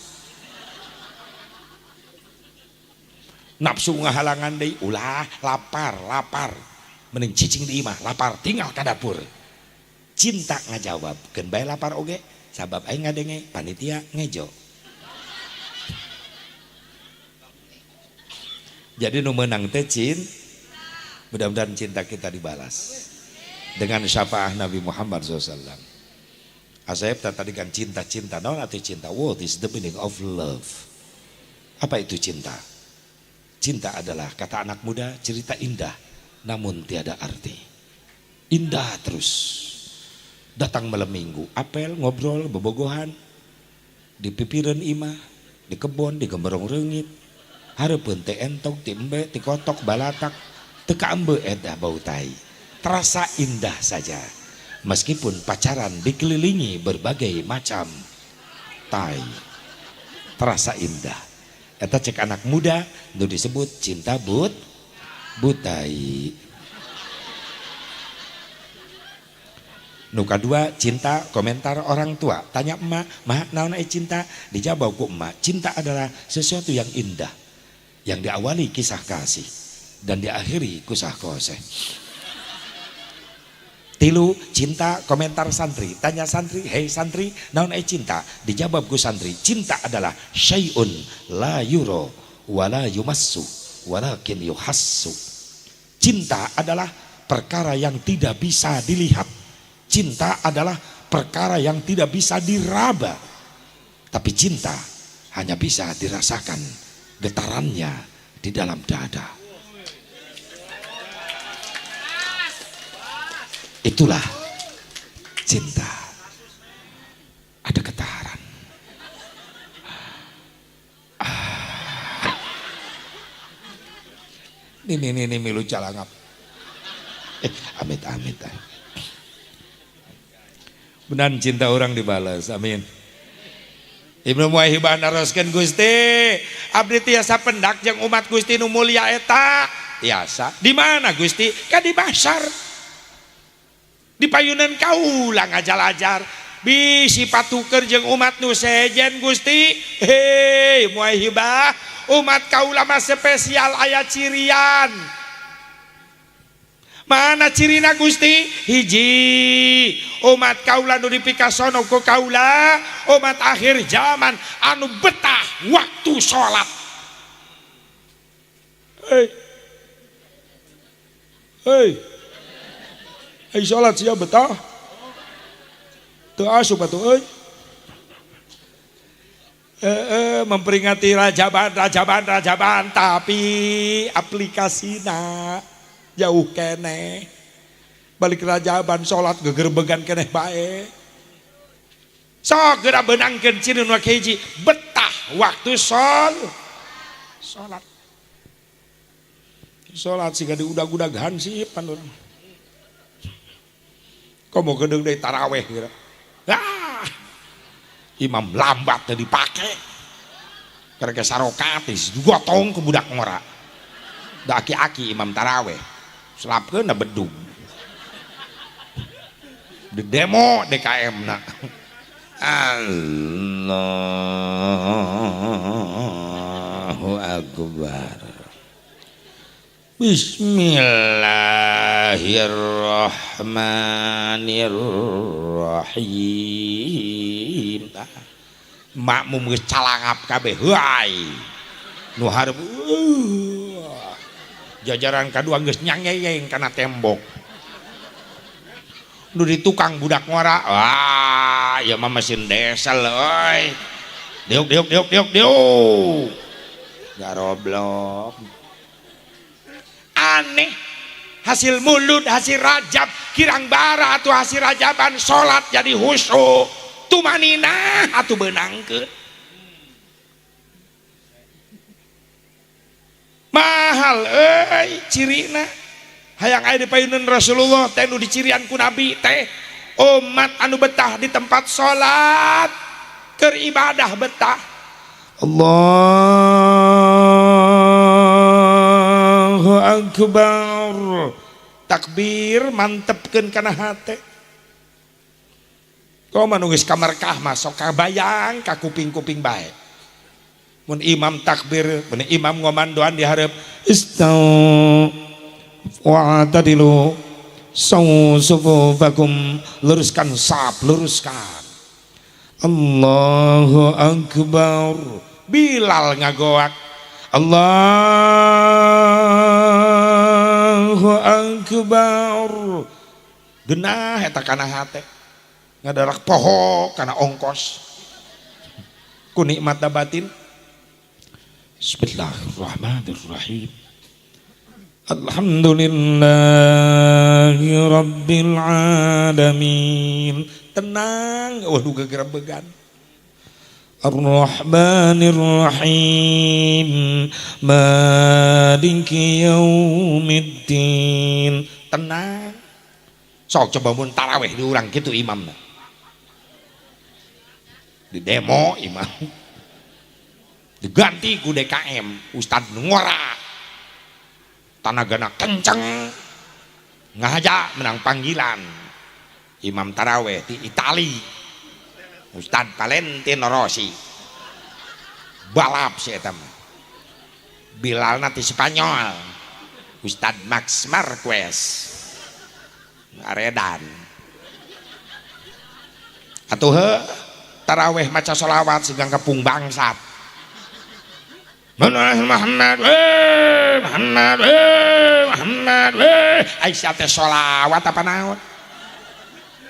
Nafsu ngahalangan deui, ulah lapar. Mending cicing di imah, lapar tinggal ka dapur. Cinta ngajawab, keun bae lapar oge, sabab aing ngadenge panitia ngejo. Jadi nu meunang teh mudah-mudahan cinta kita dibalas dengan syafaat Nabi Muhammad SAW. Asep tadi kan cinta naon arti cinta? What is the meaning of love? Apa itu cinta? Cinta adalah kata anak muda cerita indah namun tiada arti. Indah terus. Datang malam minggu, apel, ngobrol, bobogohan di pipireun imah, di kebon, di gemberong reungit. Hareupeun teh entong, ti embe, ti kotok, balatak, teu kaembe edah bau tai. Terasa indah saja. Meskipun pacaran dikelilingi berbagai macam tai. Terasa indah. Eta cek anak muda nu disebut cinta butai. Nu kadua cinta komentar orang tua. Tanya emak, "Mah, naon cinta?" Dijawab ku emak, cinta adalah sesuatu yang indah yang diawali kisah kasih dan diakhiri kisah koseh. Tilu, cinta komentar santri. Tanya santri, "Hei santri, naon cinta?" Dijawab ku santri, cinta adalah syai'un la yuro wala yumassu walakin yuhassu. Cinta adalah perkara yang tidak bisa dilihat. Cinta adalah perkara yang tidak bisa diraba. Tapi cinta hanya bisa dirasakan getarannya di dalam dada. Itulah cinta. Ada getaran. Ini milu calangap. Amit. Benar cinta orang dibalas. Amin. Ibnu Muwahhibah naroskeun Gusti, abdi tiasa pendak jeung umat Gusti nu mulia eta. Tiasa. Di mana Gusti? Ka di basar. Di payunan kaula ngajal-ajar bisi patuker jeung umat nu sejen Gusti. Hei Muwahhibah, umat kaula mah spesial aya cirian. Mana cirina Gusti? Hiji, umat kaula nu dipikasono ku kaula, umat akhir zaman anu betah waktu sholat. Hei sholat sia betah. Teu asup atuh euy. Memperingati rajaban tapi aplikasina jauh keneh. Balik rajaban sholat gegerbegan keneh bae. Sok geura beunangkeun cireun wa hiji betah waktu sholat. Sholat siga diudag-udag hansipan urang. Komo gedeng deui taraweh geura. Imam lambat teh dipake. Karena sarokat digotong ke budak ngora. Da aki-aki imam taraweh. Selapkeun na bedug. Di demo DKM na. Allahu Akbar. Bismillahirrahmanirrahim. Makmum geus calangap kabeh heuai. Nu hareup jajaran kadua geus nyangeyeng kana tembok. Nu di tukang budak ngora, wah, ieu mah mesin diesel euy. Diuk. Garoblok. Aneh, hasil mulut, hasil rajab, kirang bara atau hasil rajaban sholat jadi khusyuk, tumanina atau beunangkeun. Mahal cirina hayang aya di payunan Rasulullah teh nu dicirian ku Nabi teh umat anu betah di tempat sholat keur ibadah betah. Allahu Akbar. takbir mantepkeun kana hate. Kau manungis kamar kah masuk kabayang ka kuping-kuping bae. Mun imam takbir, mun imam ngomandoan di hareup istau wa'tadilu sufufakum, luruskan saf, luruskan. Allahu akbar. Bilal ngagoak Allahu akbar. Genah eta kana hate. Ngadarak poho kana ongkos. Ku nikmat da batin. Bismillahirrahmanirrahim. Alhamdulillahi rabbil alamin. Tenang, waduh gegerebegan. Ar-Rahmanir Rahim, Maliki Yaumiddin. Tenang. Sok coba mun tarawih di urang kitu imamna. Di demo imam. Diganti ku DKM, Ustad ngora. Tanagana kenceng. Ngahaja menang panggilan. Imam tarawih di Itali. Ustad Valentino Rossi. Balap si eta mah. Bilal nanti Spanyol. Ustad Max Marquez. Aredan. Atuh tarawih maca sholawat sigang kepung bangsat. Muhammad Muhammad Muhammad Aisyah teh sholawat apa naon?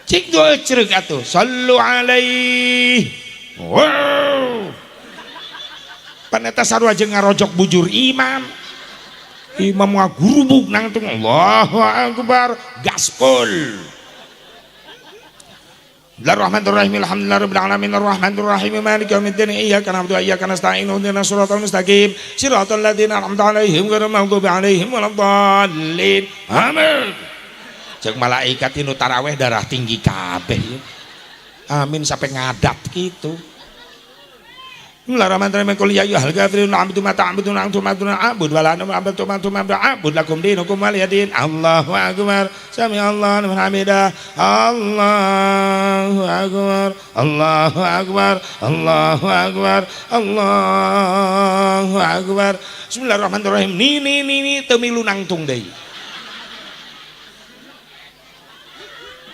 Cik dua cereg atuh sallu alaihi. Wow. Paneta sarua jeung ngarojok bujur imam. Imam ngagurubuk nang tung Allahu akbar gaspol. Bismillahirrahmanirrahim. Alhamdulillahirabbil alamin arrahmanirrahim maliki yaumiddin iyyaka na'budu wa iyyaka nasta'in ihdinas siratal mustaqim siratal ladzina an'amta 'alaihim ghairil maghdubi 'alaihim waladdallin. Amin. Cek malaikat inu taraweh darah tinggi kabeh. Amin sampai ngadat gitu. Bismillahirrahmanirrahim. Qul ya ayyuhal kafirun a'budu ma ta'budun antum a'budu wa la a'budu ma ta'budun lakum dinukum waliyadin. Allahu akbar. Sami'allahu liman hamidah. Allahu akbar. Allahu akbar. Allahu akbar. Allahu akbar. Bismillahirrahmanirrahim. Ni teu milu nangtung deui.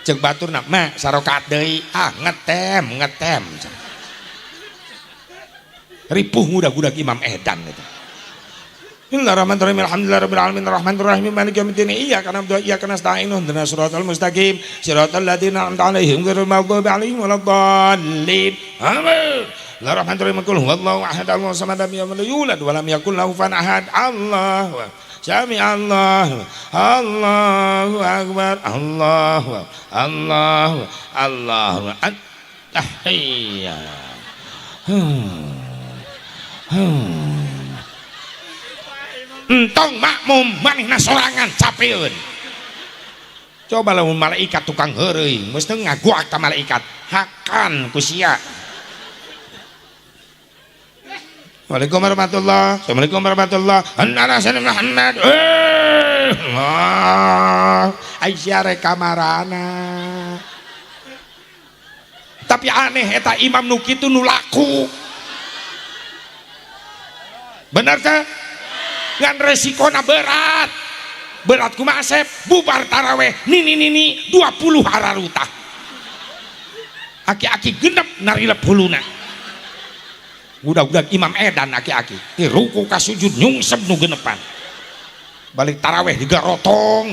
Cek baturna mah sarokat deui. Ah ngetem. Ripuh budak-budak Imam Edan itu. Bismillahirrahmanirrahim. Alhamdulillahirabbil alamin arrahmanir rahim maliki yaumiddin iyyaka na'budu wa iyyaka nasta'in ihdinas siratal mustaqim siratal ladzina an'amta 'alaihim ghairil maghdubi 'alaihim waladdallin. Amin. Bismillahirrahmanirrahim. Qul huwallahu ahad Allahu samad lam yulad wa lam yakul lahu kufuwan ahad. Allahu Sami Allah. Allahu akbar. Allahu Entong makmum manehna sorangan capeun. Coba lamun malaikat tukang heureung mesti ngaguak ka malaikat hakan ku sia. Waalaikumsalam warahmatullahi. Assalamualaikum warahmatullahi. Anna sayyidina Muhammad. Aisyah rek kamarana. Tapi aneh eta imam nu kitu nu laku. Benar teh? Ngan resikona berat. Berat kumaha Asep? Bubar taraweh. Nini 20 hararutah. Aki-aki genep narilep huluna. Budak-budak Imam Edan aki-aki. Di ruku ka sujud nyungsep nu genepan. Balik taraweh digarotong.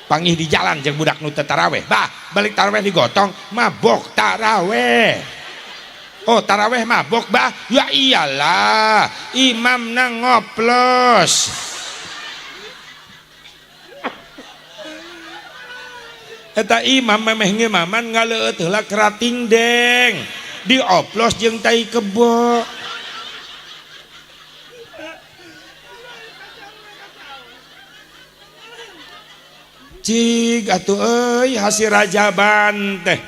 Panggih di jalan jeung budak nu teu taraweh. Bah, balik taraweh digotong, mabok taraweh. Oh taraweh mabok bah, ya iyalah imam nang ngoplos. Eta imam memeh ngemaman ngaleut heula kerating deng dioplos jeung tai kebo. Cig atuh euy hasil rajaban teh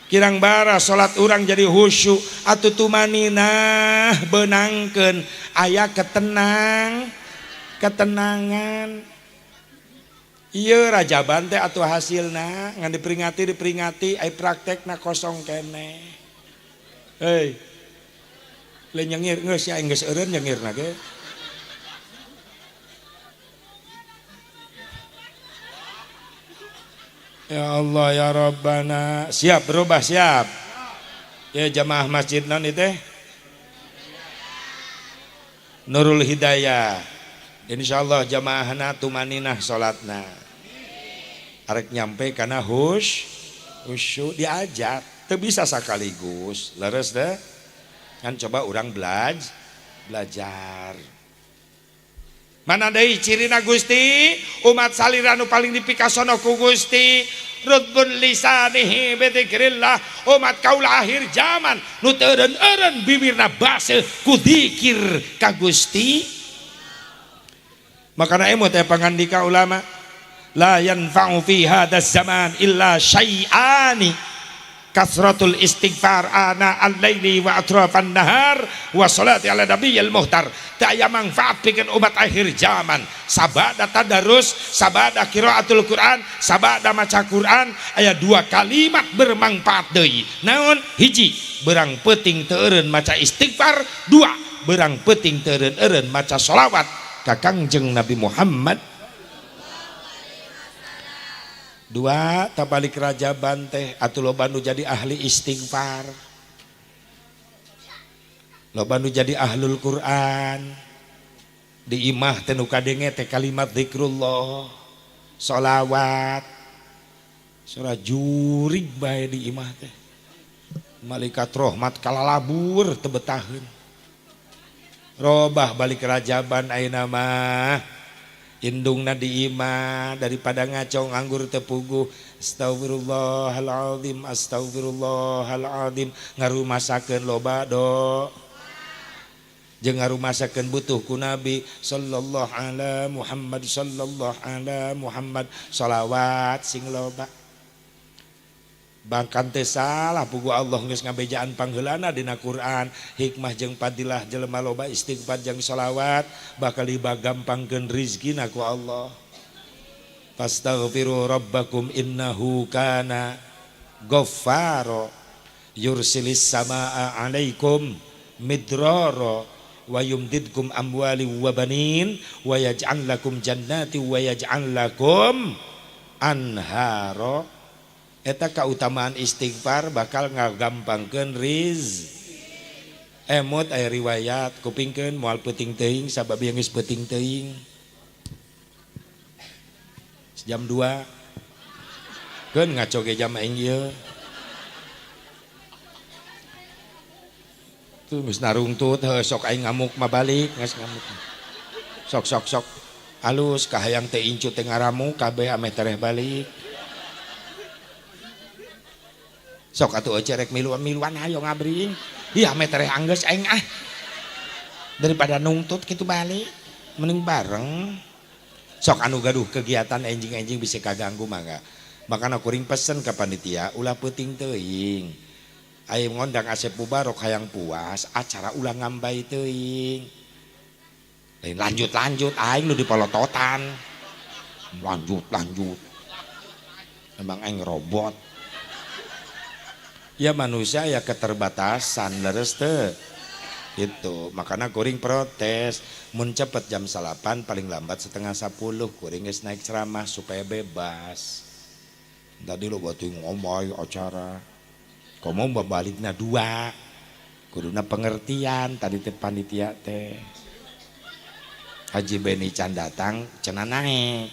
kirang bara salat urang jadi khusyuk atuh tumaninah beunangkeun aya ketenangan Iya rajaban teh atuh hasilna ngan diperingati ai praktekna kosong kene. Hei. Le nyengir geus ya geus eureun nyengirna ge. Ya Allah ya Rabbana. Siap berubah siap. Ya jamaah masjid non itu Nurul Hidayah. Insyaallah jamaahna tumaninah salatna. Arek nyampe kana khusyuk diajar. Teu bisa sakaligus. Leres deh. Kan coba orang belajar. Mana deui cirina Gusti? Umat salira nu paling dipikasono ku Gusti. Rudbun lisanihi bidzikrillah. Umat kaula akhir zaman nu teu eureun bibirna baseuh ku zikir ka Gusti. Makana emut aya pangandika ulama, la yanfa'u fi hadzal zaman illa syai'ani kasratul istighfar ana al-laili wa atrafan nahar wa salati ala nabiyil muhtar. Tak aya manfaat pikeun umat akhir zaman. Sabada tadarus, sabada qiraatul Quran, sabada maca Quran, aya dua kalimat bermanfaat deui. Naon? Hiji, berang peuting teu eureun maca istighfar, dua, berang peuting teu eureun maca sholawat ka Kangjeng Nabi Muhammad. Dua, tabalik rajaban teh atuh loba nu jadi ahli istighfar, loba nu jadi ahlul Quran. Di imah teh nu kadenge teh kalimat zikrullah, sholawat, surah jurig bae di imah teh. Malaikat rahmat kalalabur teu betaheun. Robah balik rajaban ayeuna mah indungna di imah daripada ngaco nganggur tepuguh. Astagfirullahaladzim, astagfirullahaladzim. Ngarumasakeun loba do, jeung ngarumasakeun butuh ku Nabi sallallahu ala Muhammad, sallallahu ala Muhammad. Sholawat sing loba. Bahkan teu salah pugu Allah geus ngabejaan pangheulana dina Quran. Hikmah jeung fadilah jelema loba istighfar jeung sholawat bakal dibagampangkeun rizkina ku Allah. Fastaghfiru rabbakum innahu kana ghaffara yursilis samaa alaikum midrara wa yumdidkum amwali wa banin wa yaj'al lakum jannati wa yaj'al lakum anhara. Eta kautamaan istighfar bakal ngagampangkeun emut aya riwayat kupingkeun moal peuting teuing sabab geus peuting teuing. Jam 2 keun ngaco ge jam aing ieu. Tuh geus narungtut heuh sok aing ngamuk mah balik geus ngamuk. Sok alus kahayang teh incu teh ngaramu kabeh ame tereh balik. Sok atuh cerek miluan hayo ngabring. Ieu ame tereh anggeus aing ah. Daripada nungtut kitu balik, mending bareng. Sok anu gaduh kegiatan enjing-enjing bisa kaganggu mangga. Makana kuring pesen ka panitia ulah peuting teuing. Aya ngondang Asep Mubarok hayang puas, acara ulah ngambai teuing. Lain lanjut aing nu dipolototan. Lanjut. Emang aing robot. Ya manusia ya keterbatasan leres teu itu. Makanya kuring protes mun cepet jam 8 paling lambat setengah 10 kuring geus naik ceramah supaya bebas. Tadi lo batu ngomong acara komo babalikna 2 kuduna pengertian tadi teh panitia teh Haji Beni can datang cenah naik.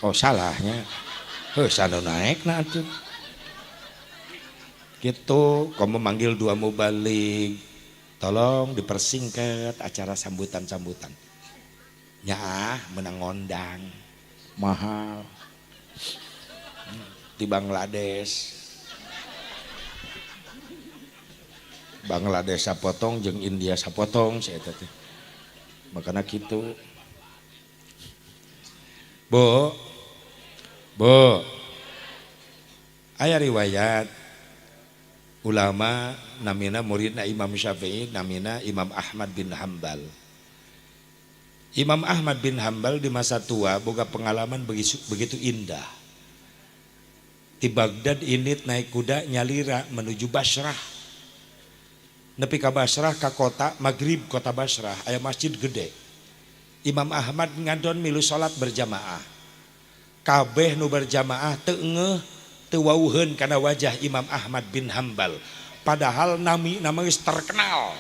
Oh salahnya sanu naik na atuh gitu. Kamu manggil 2 mubalik, tolong dipersingkat acara sambutan ya menang ngondang mahal di Bangladesh sapotong jeung India sapotong saya teh. Makanya gitu Bu aya riwayat ulama namina muridna Imam Syafi'i namina Imam Ahmad bin Hambal. Imam Ahmad bin Hambal di masa tua boga pengalaman begitu indah. Di Baghdad ini naik kuda nyalira menuju Basrah. Nepi ka Basrah ka kota Maghrib, kota Basrah aya masjid gede. Imam Ahmad ngadon milu salat berjamaah. Kabeh nu berjamaah teu ngeuh teu wauheun kana wajah Imam Ahmad bin Hambal. Padahal nama geus terkenal.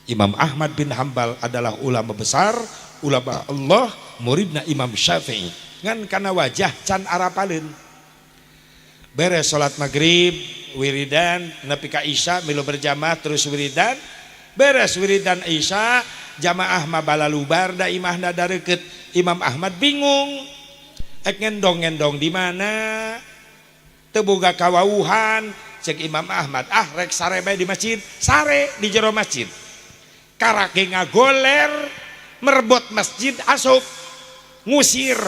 Imam Ahmad bin Hambal adalah ulama besar, ulama Allah, muridna Imam Syafi'i. Ngan kana wajah can arapaleun. Beres salat maghrib, wiridan, nepi ka isya milu berjamaah terus wiridan. Beres wiridan isya, jamaah mah balalubar da imahna dareukeut. Imam Ahmad bingung. Ek ngendong-ngendong di mana? Teu boga kawauhan. Cek Imam Ahmad, rek sare bae di masjid, sare di jero masjid. Karake ngagoler merebut masjid asup ngusir.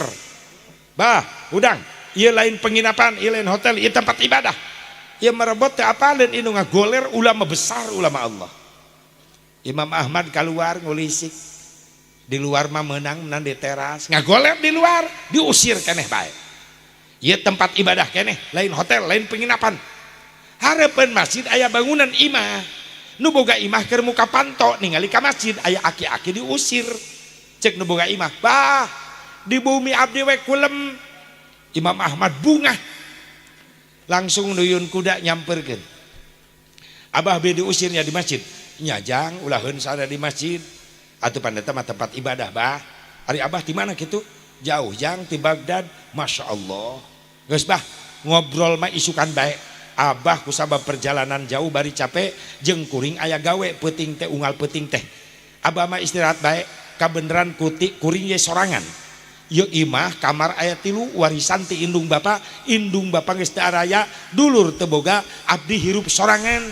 Bah, udang, ieu lain penginapan, ieu lain hotel, ieu tempat ibadah. Ieu merebut teu apaleun inu ngagoler ulama besar, ulama Allah. Imam Ahmad keluar ngulisik. Di luar mah menang di teras, ngagoler di luar, diusir keneh bae. Ieu tempat ibadah keneh, lain hotel, lain penginapan. Hareupeun masjid aya bangunan imah. Nu boga imah keur muka panto ningali ka masjid aya aki-aki diusir. Cek nu boga imah, bah di bumi abdi we kulem. Imam Ahmad bungah. Langsung nuyun kuda nyamperkeun. Abah be diusirnya di masjid. Nyajang ulaheun sada di masjid. Atuh pandeta mah tempat ibadah bah. Ari abah di mana kitu? Jauh jang ti Baghdad. Masya Allah. Geus bah ngobrol mah isukan bae. Abah kusabab perjalanan jauh bari capek jeung kuring aya gawe peuting teh unggal peuting teh. Abah mah istirahat bae kabeneran kuring ye sorangan. Yeu imah kamar aya 3 warisan ti indung bapa geus teu araya dulur teu boga abdi hirup sorangan.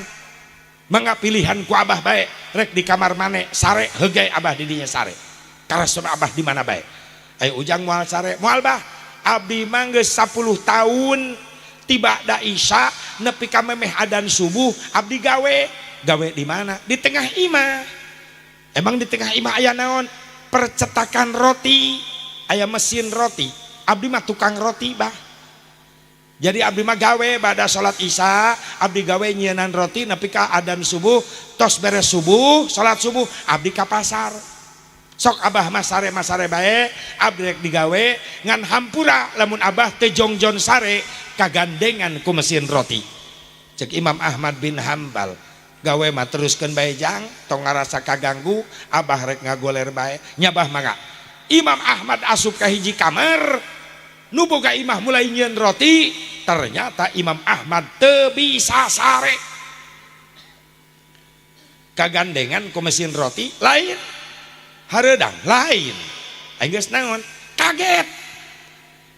Mangga pilihan ku abah bae rek di kamar mane sare heugay abah di dinya sare. Karason abah di mana bae. Aya ujang moal sare moal bah abdi mah geus 10 tahun tiba da isya nepi ka memeh adzan subuh abdi gawe di mana? Di tengah imah. Emang di tengah imah aya naon? Percetakan roti, aya mesin roti. Abdi mah tukang roti bah. Jadi abdi mah gawe bada salat isya, abdi gawe nyieunnan roti nepi ka adzan subuh, tos beres subuh, salat subuh abdi ka pasar. Sok abah masare bae abdi rek digawe ngan hampura lamun abah teu jongjon sare kagandengan ku mesin roti. Cek Imam Ahmad bin Hambal, gawe mah teruskeun bae jang tong ngarasa kaganggu, abah rek ngagoler bae nyabah mangga. Imam Ahmad asup ka hiji kamar nu boga imah mulai nyieun roti, ternyata Imam Ahmad teu bisa sare kagandengan ku mesin roti lain hareudang lain. Aing geus naon? Kaget.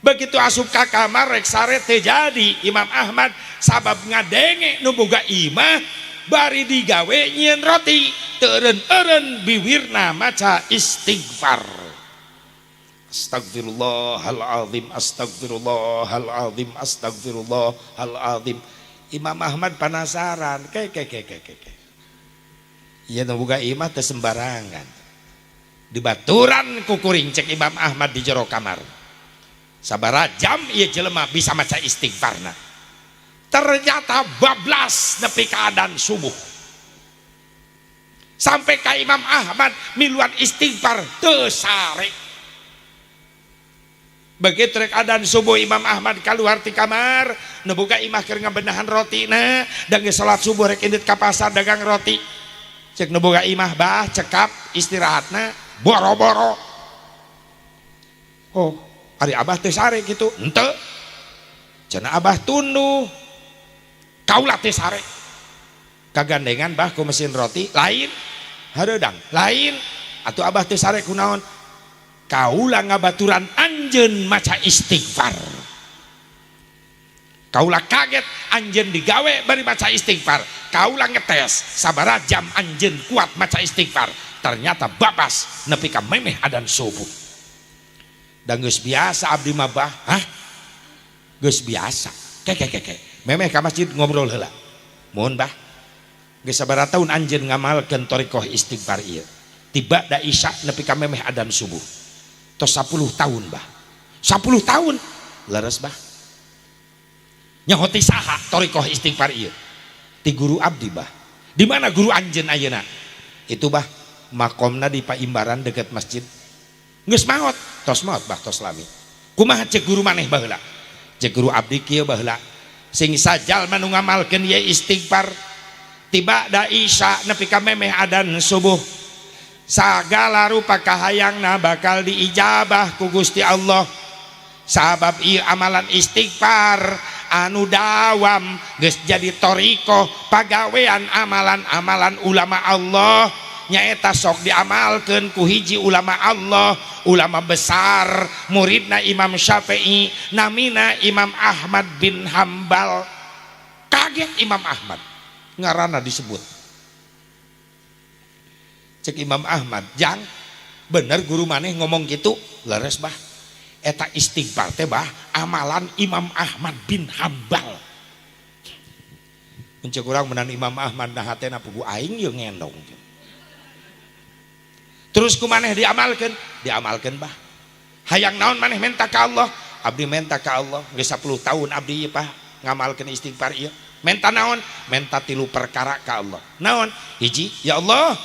Begitu asup ka kamar rek sare teu jadi Imam Ahmad sabab ngadenge nu boga imah bari digawe nyieun roti teu eureun-eureun biwirna maca istighfar. Astagfirullahalazim, astagfirullahalazim, astagfirullahalazim. Imam Ahmad penasaran, ieu nu boga imah teu sembarangan. Dibaturan ku kuring cek Imam Ahmad di jero kamar. Sabaraha jam ieu jelema bisa maca istighfarna. Ternyata bablas nepi ka adzan subuh. Sampai ka Imam Ahmad miluan istighfar teu sare. Begitu rek adzan subuh Imam Ahmad kaluar ti kamar, nu boga imah keur ngabenahan rotina, da geus salat subuh rek indit ka pasar dagang roti. Cek nu boga imah bah cekap istirahatna boro-boro. Oh, ari abah teh sare gitu. Henteu. Cenah abah tunduh. Kaula teh sare. Kagandengan bah ku mesin roti lain. Hareudang lain. Atuh abah teh sare kunaon? Kaula ngabaturan anjeun maca istighfar. Kaula kaget anjeun digawe bari maca istighfar. Kaula ngetes sabaraha jam anjeun kuat maca istighfar. Ternyata babas nepi ka memeh adzan subuh. Dan geus biasa abdi mah bah, geus biasa. Memeh ka masjid ngobrol heula. Mohon bah. Geus sabaraha taun anjeun ngamalkeun thariqah istighfar ieu. tiba da isya nepi ka memeh adzan subuh tos 10 tahun bah 10 tahun leres bah nyahoti saha torikoh istighfar ieu ti guru abdi bah di mana guru anjeun ayeuna itu bah makomna di Paimbaran dekat masjid geus maot tos lami kumaha cek guru maneh baheula cek guru abdi kieu baheula sing sajal manu ngamalkeun ieu istighfar tiba da isya nepi ka memeh adzan subuh sagala rupa kahayangna bakal diijabah ku Gusti Allah sabab ieu amalan istighfar anu dawam geus jadi toriko pagawean amalan-amalan ulama Allah nyaeta sok diamalkeun ku hiji ulama Allah ulama besar muridna Imam Syafi'i namina Imam Ahmad bin Hambal kaget Imam Ahmad ngaranna disebut cek Imam Ahmad jang bener guru maneh ngomong gitu leres bah eta istighfar teh bah amalan Imam Ahmad bin Hambal mencek urang menan Imam Ahmad nah hatena pugu aing ye ngendong terus kumaneh diamalkeun bah hayang naon maneh menta ka Allah abdi menta ka Allah geus 10 tahun abdi ieu bah ngamalkeun istighfar ieu menta naon menta 3 perkara ka Allah naon hiji ya Allah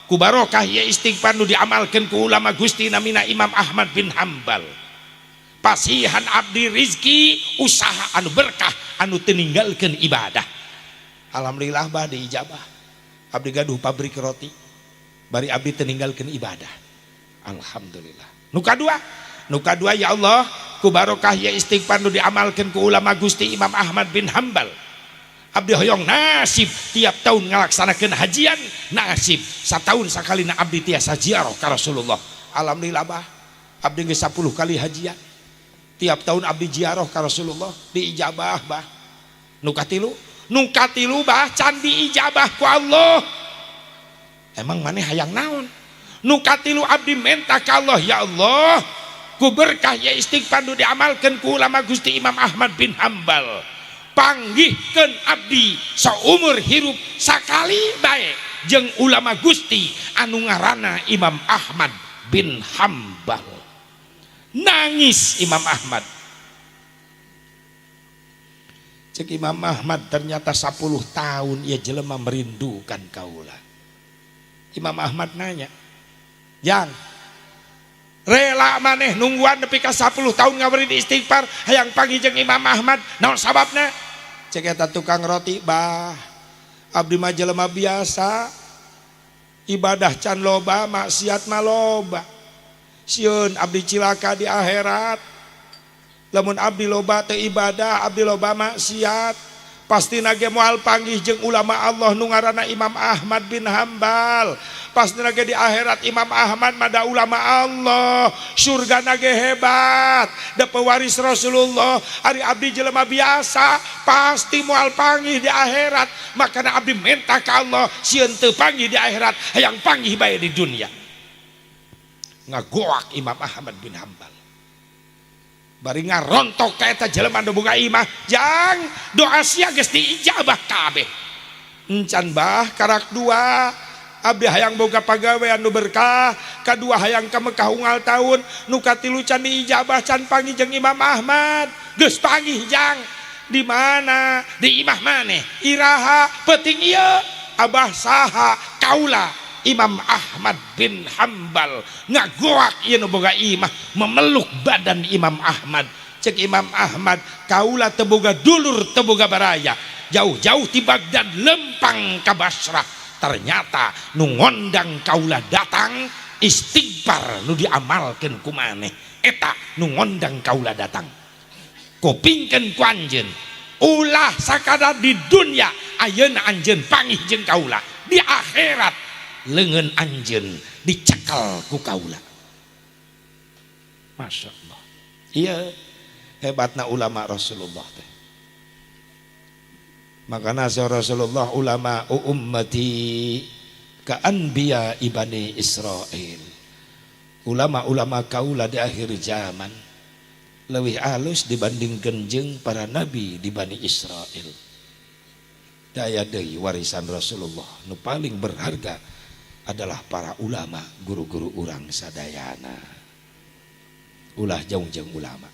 ku barokah ieu istighfar nu diamalkeun ku ulama Gusti namina Imam Ahmad bin Hambal pasihan abdi rizki usaha anu berkah anu teninggalkeun ibadah alhamdulillah bah diijabah abdi gaduh pabrik roti bari abdi teninggalkeun ibadah alhamdulillah nu kadua ya Allah ku barokah ya istighfar nu diamalkeun ku ulama Gusti Imam Ahmad bin Hambal abdi hoyong nasib tiap tahun ngalaksanakeun hajian nasib sataun sakalina abdi tiasa ziarah ka Rasulullah alhamdulillah bah abdi geus 10 kali hajian tiap tahun abdi ziarah ka Rasulullah diijabah bah nu katilu bah can diijabah ku Allah emang maneh hayang naon nu katilu abdi menta ka Allah ya Allah ku berkah ya istighfar nu diamalkeun ku ulama Gusti Imam Ahmad bin Hambal panggihkeun abdi saumur hirup sakali bae jeung ulama Gusti anu ngaranna Imam Ahmad bin Hambal nangis Imam Ahmad cek Imam Ahmad ternyata 10 tahun ia jelema merindukan kaula Imam Ahmad nanya yang rela maneh nungguan nepi ka 10 tahun ngabari istighfar hayang panggih jeung Imam Ahmad naon sababna cek eta tukang roti bah abdi mah jelema biasa ibadah can loba maksiat mah loba sieun abdi cilaka di akhirat lamun abdi loba teu ibadah abdi loba maksiat pasti nage moal panggih jeung ulama Allah nu ngaranna Imam Ahmad bin Hambal pasti nage di akhirat Imam Ahmad mada ulama Allah surga nage hebat da pewaris Rasulullah ari abdi jelema biasa pasti moal panggih di akhirat makana abdi menta ka Allah sieun teu panggih di akhirat hayang panggih bae di dunia ngagoak Imam Ahmad bin Hambal bari ngarontok ka eta jelema nu boga imah jang doa sia geus diijabah kabeh encan bah karak dua abdi hayang boga pagawean nu berkah kadua hayang ka Mekah unggal taun nu katilu can diijabah can panggih jeung Imam Ahmad geus panggih jang di mana di imah maneh iraha peuting ieu abah saha kaula Imam Ahmad bin Hambal ngagoak ieu nu boga imah memeluk badan Imam Ahmad cek Imam Ahmad kaula teu boga dulur teu boga baraya jauh-jauh ti Bagdad lempang ka Basrah ternyata nu ngondang kaula datang istighfar nu diamalkeun ku maneh eta nu ngondang kaula datang kopingkeun ku anjeun ulah sakadar di dunia ayeuna anjeun panggih jeung kaula di akhirat leungeun anjeun dicekal ku kaula Masya Allah iya hebatna ulama Rasulullah teh makana Rasulullah ulama ummati ka anbiya ibani Israil ulama-ulama kaula di akhir zaman leuwih alus dibandingkeun jeung para nabi di Bani Israil daya deui warisan Rasulullah nu paling berharga adalah para ulama, guru-guru urang sadayana. Ulah jauh-jauh ulama.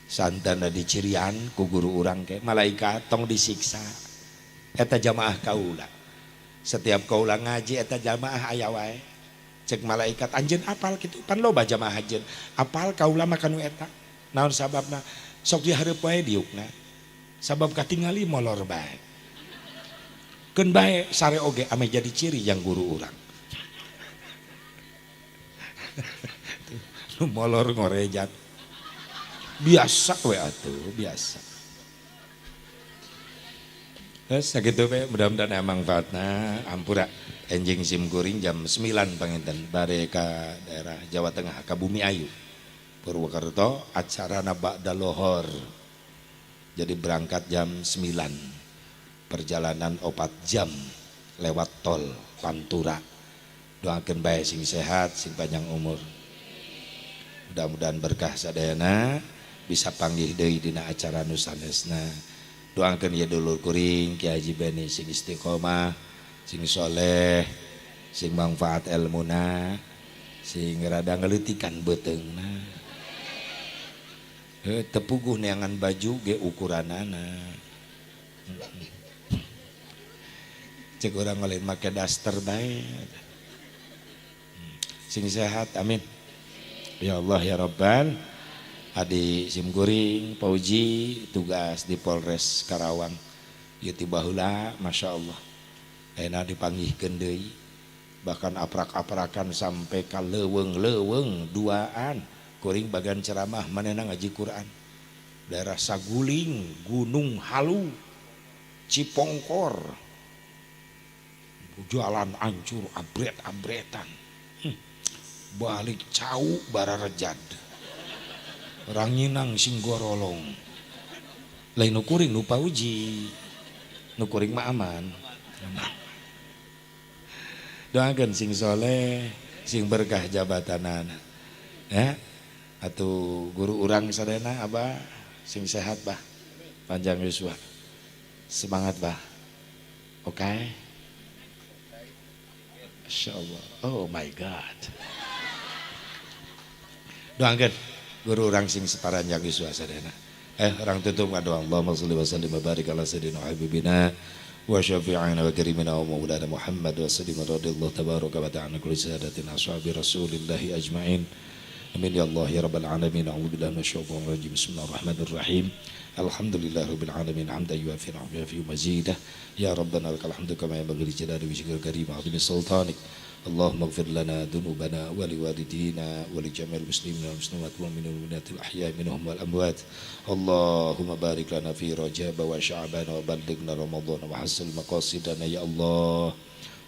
Santana dicirian ku guru urang ke malaikat tong disiksa. Eta jamaah kaula. Setiap kaula ngaji eta jamaah aya wae. Cek malaikat anjeun apal kitu pan loba jamaah anjeun. Apal kaula mah kanu eta. Naon sababna? Sok dihareup wae diukna. Sabab katingali molor bae. Keun bae sare oge ame jadi ciri yang guru urang. Nu molor ngorejat. Biasa we atuh, biasa. Terus sakitu we mudah-mudahan manfaatna ampura enjing simkuring jam 9 panginten bare ka daerah Jawa Tengah ka Bumi Ayu. Purwokerto acarana ba'da lohor. Jadi berangkat jam 9. Perjalanan 4 jam lewat tol Pantura. Doakeun bae sing sehat, sing panjang umur. Mudah-mudahan berkah sadayana bisa panggih deui dina acara nu sanesna. Doakeun ya dulur kuring Ki Haji Beni sing istiqomah, sing soleh, sing manfaat ilmuna, sing rada ngelitikan beteungna. Tepuguh neangan baju ge ukuranana. Cek urang ngalain make daster bae. Sing sehat amin. Ya Allah ya Rabbal. Adi simkuring Pauji tugas di Polres Karawang. Ieu ti baheula masyaallah. Ayeuna dipanggihkeun deui. Bahkan aprak-aprakan sampai ka leuweung-leuweung duaan. Kuring bagan ceramah manehna ngaji Quran. Daerah Saguling, Gunung Halu, Cipongkor. Jalan ancur abret-abretan. Balik cau bararejad. Ranginang sing gorolong. Lain nu kuring nu Pauji. Nu kuring mah aman. Doakeun sing soleh, sing berkah jabatanana. Ya. Atuh guru urang sadayana Abah sing sehat bah. Panjang yuswa. Semangat bah. Oke. Okay? Insyaallah. Oh my God. Doakeun guru urang sing separanjang yuswa sadayana. Orang tutup doa Allahumma shalli wa sallim wa barik ala sayyidina habibina wa syafi'ina wa karimina wa maulana Muhammad wa sallim radhiyallahu tabaraka wa ta'ala kulli sadatina ashabi rasulillahi ajma'in. Amin ya Allah ya rabbal alamin. A'udzubillahi minasyaitonir rajim. Bismillahirrahmanirrahim. Alhamdulillahirabbil alamin hamdan yuwafi ni'amahu wa yuwafi mazidah. Ya rabbana lakal hamdu kama yanbaghi li jalali wajhikal karim wa 'azimi sultanik. Allahumma ighfir lana dhunubana wa liwalidina wa li jami'il muslimina wal muslimat wal mu'minatil ahya'i minhum wal amwat. Allahumma barik lana fi Rajab wa Sya'ban wa ballighna Ramadan wa hassil maqasidana ya Allah.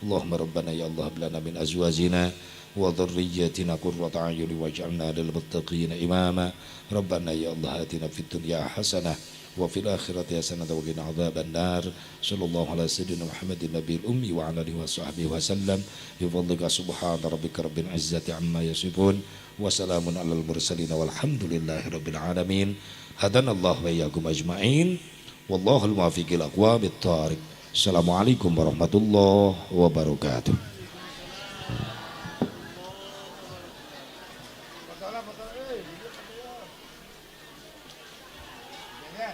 Allahumma rabbana ya Allah hab lana min azwajina wa dhurriyyatina qurrata a'yun waj'alna lil muttaqina imama. Rabbana ya Allah atina fid dunya hasanah wa fil akhirati hasanah wa qina adzaban nar. Sallallahu ala sayyidina Muhammadin nabiyil ummi wa ala alihi wa sahbihi wa sallam. Bi fadlika subhana rabbika rabbil izzati amma yasifun wa salamun alal mursalin walhamdulillahi rabbil alamin. Hadanallahu wa iyyakum ajma'in. Wallahul muwaffiq ila aqwamit thariq. Assalamualaikum warahmatullahi wabarakatuh. Yeah.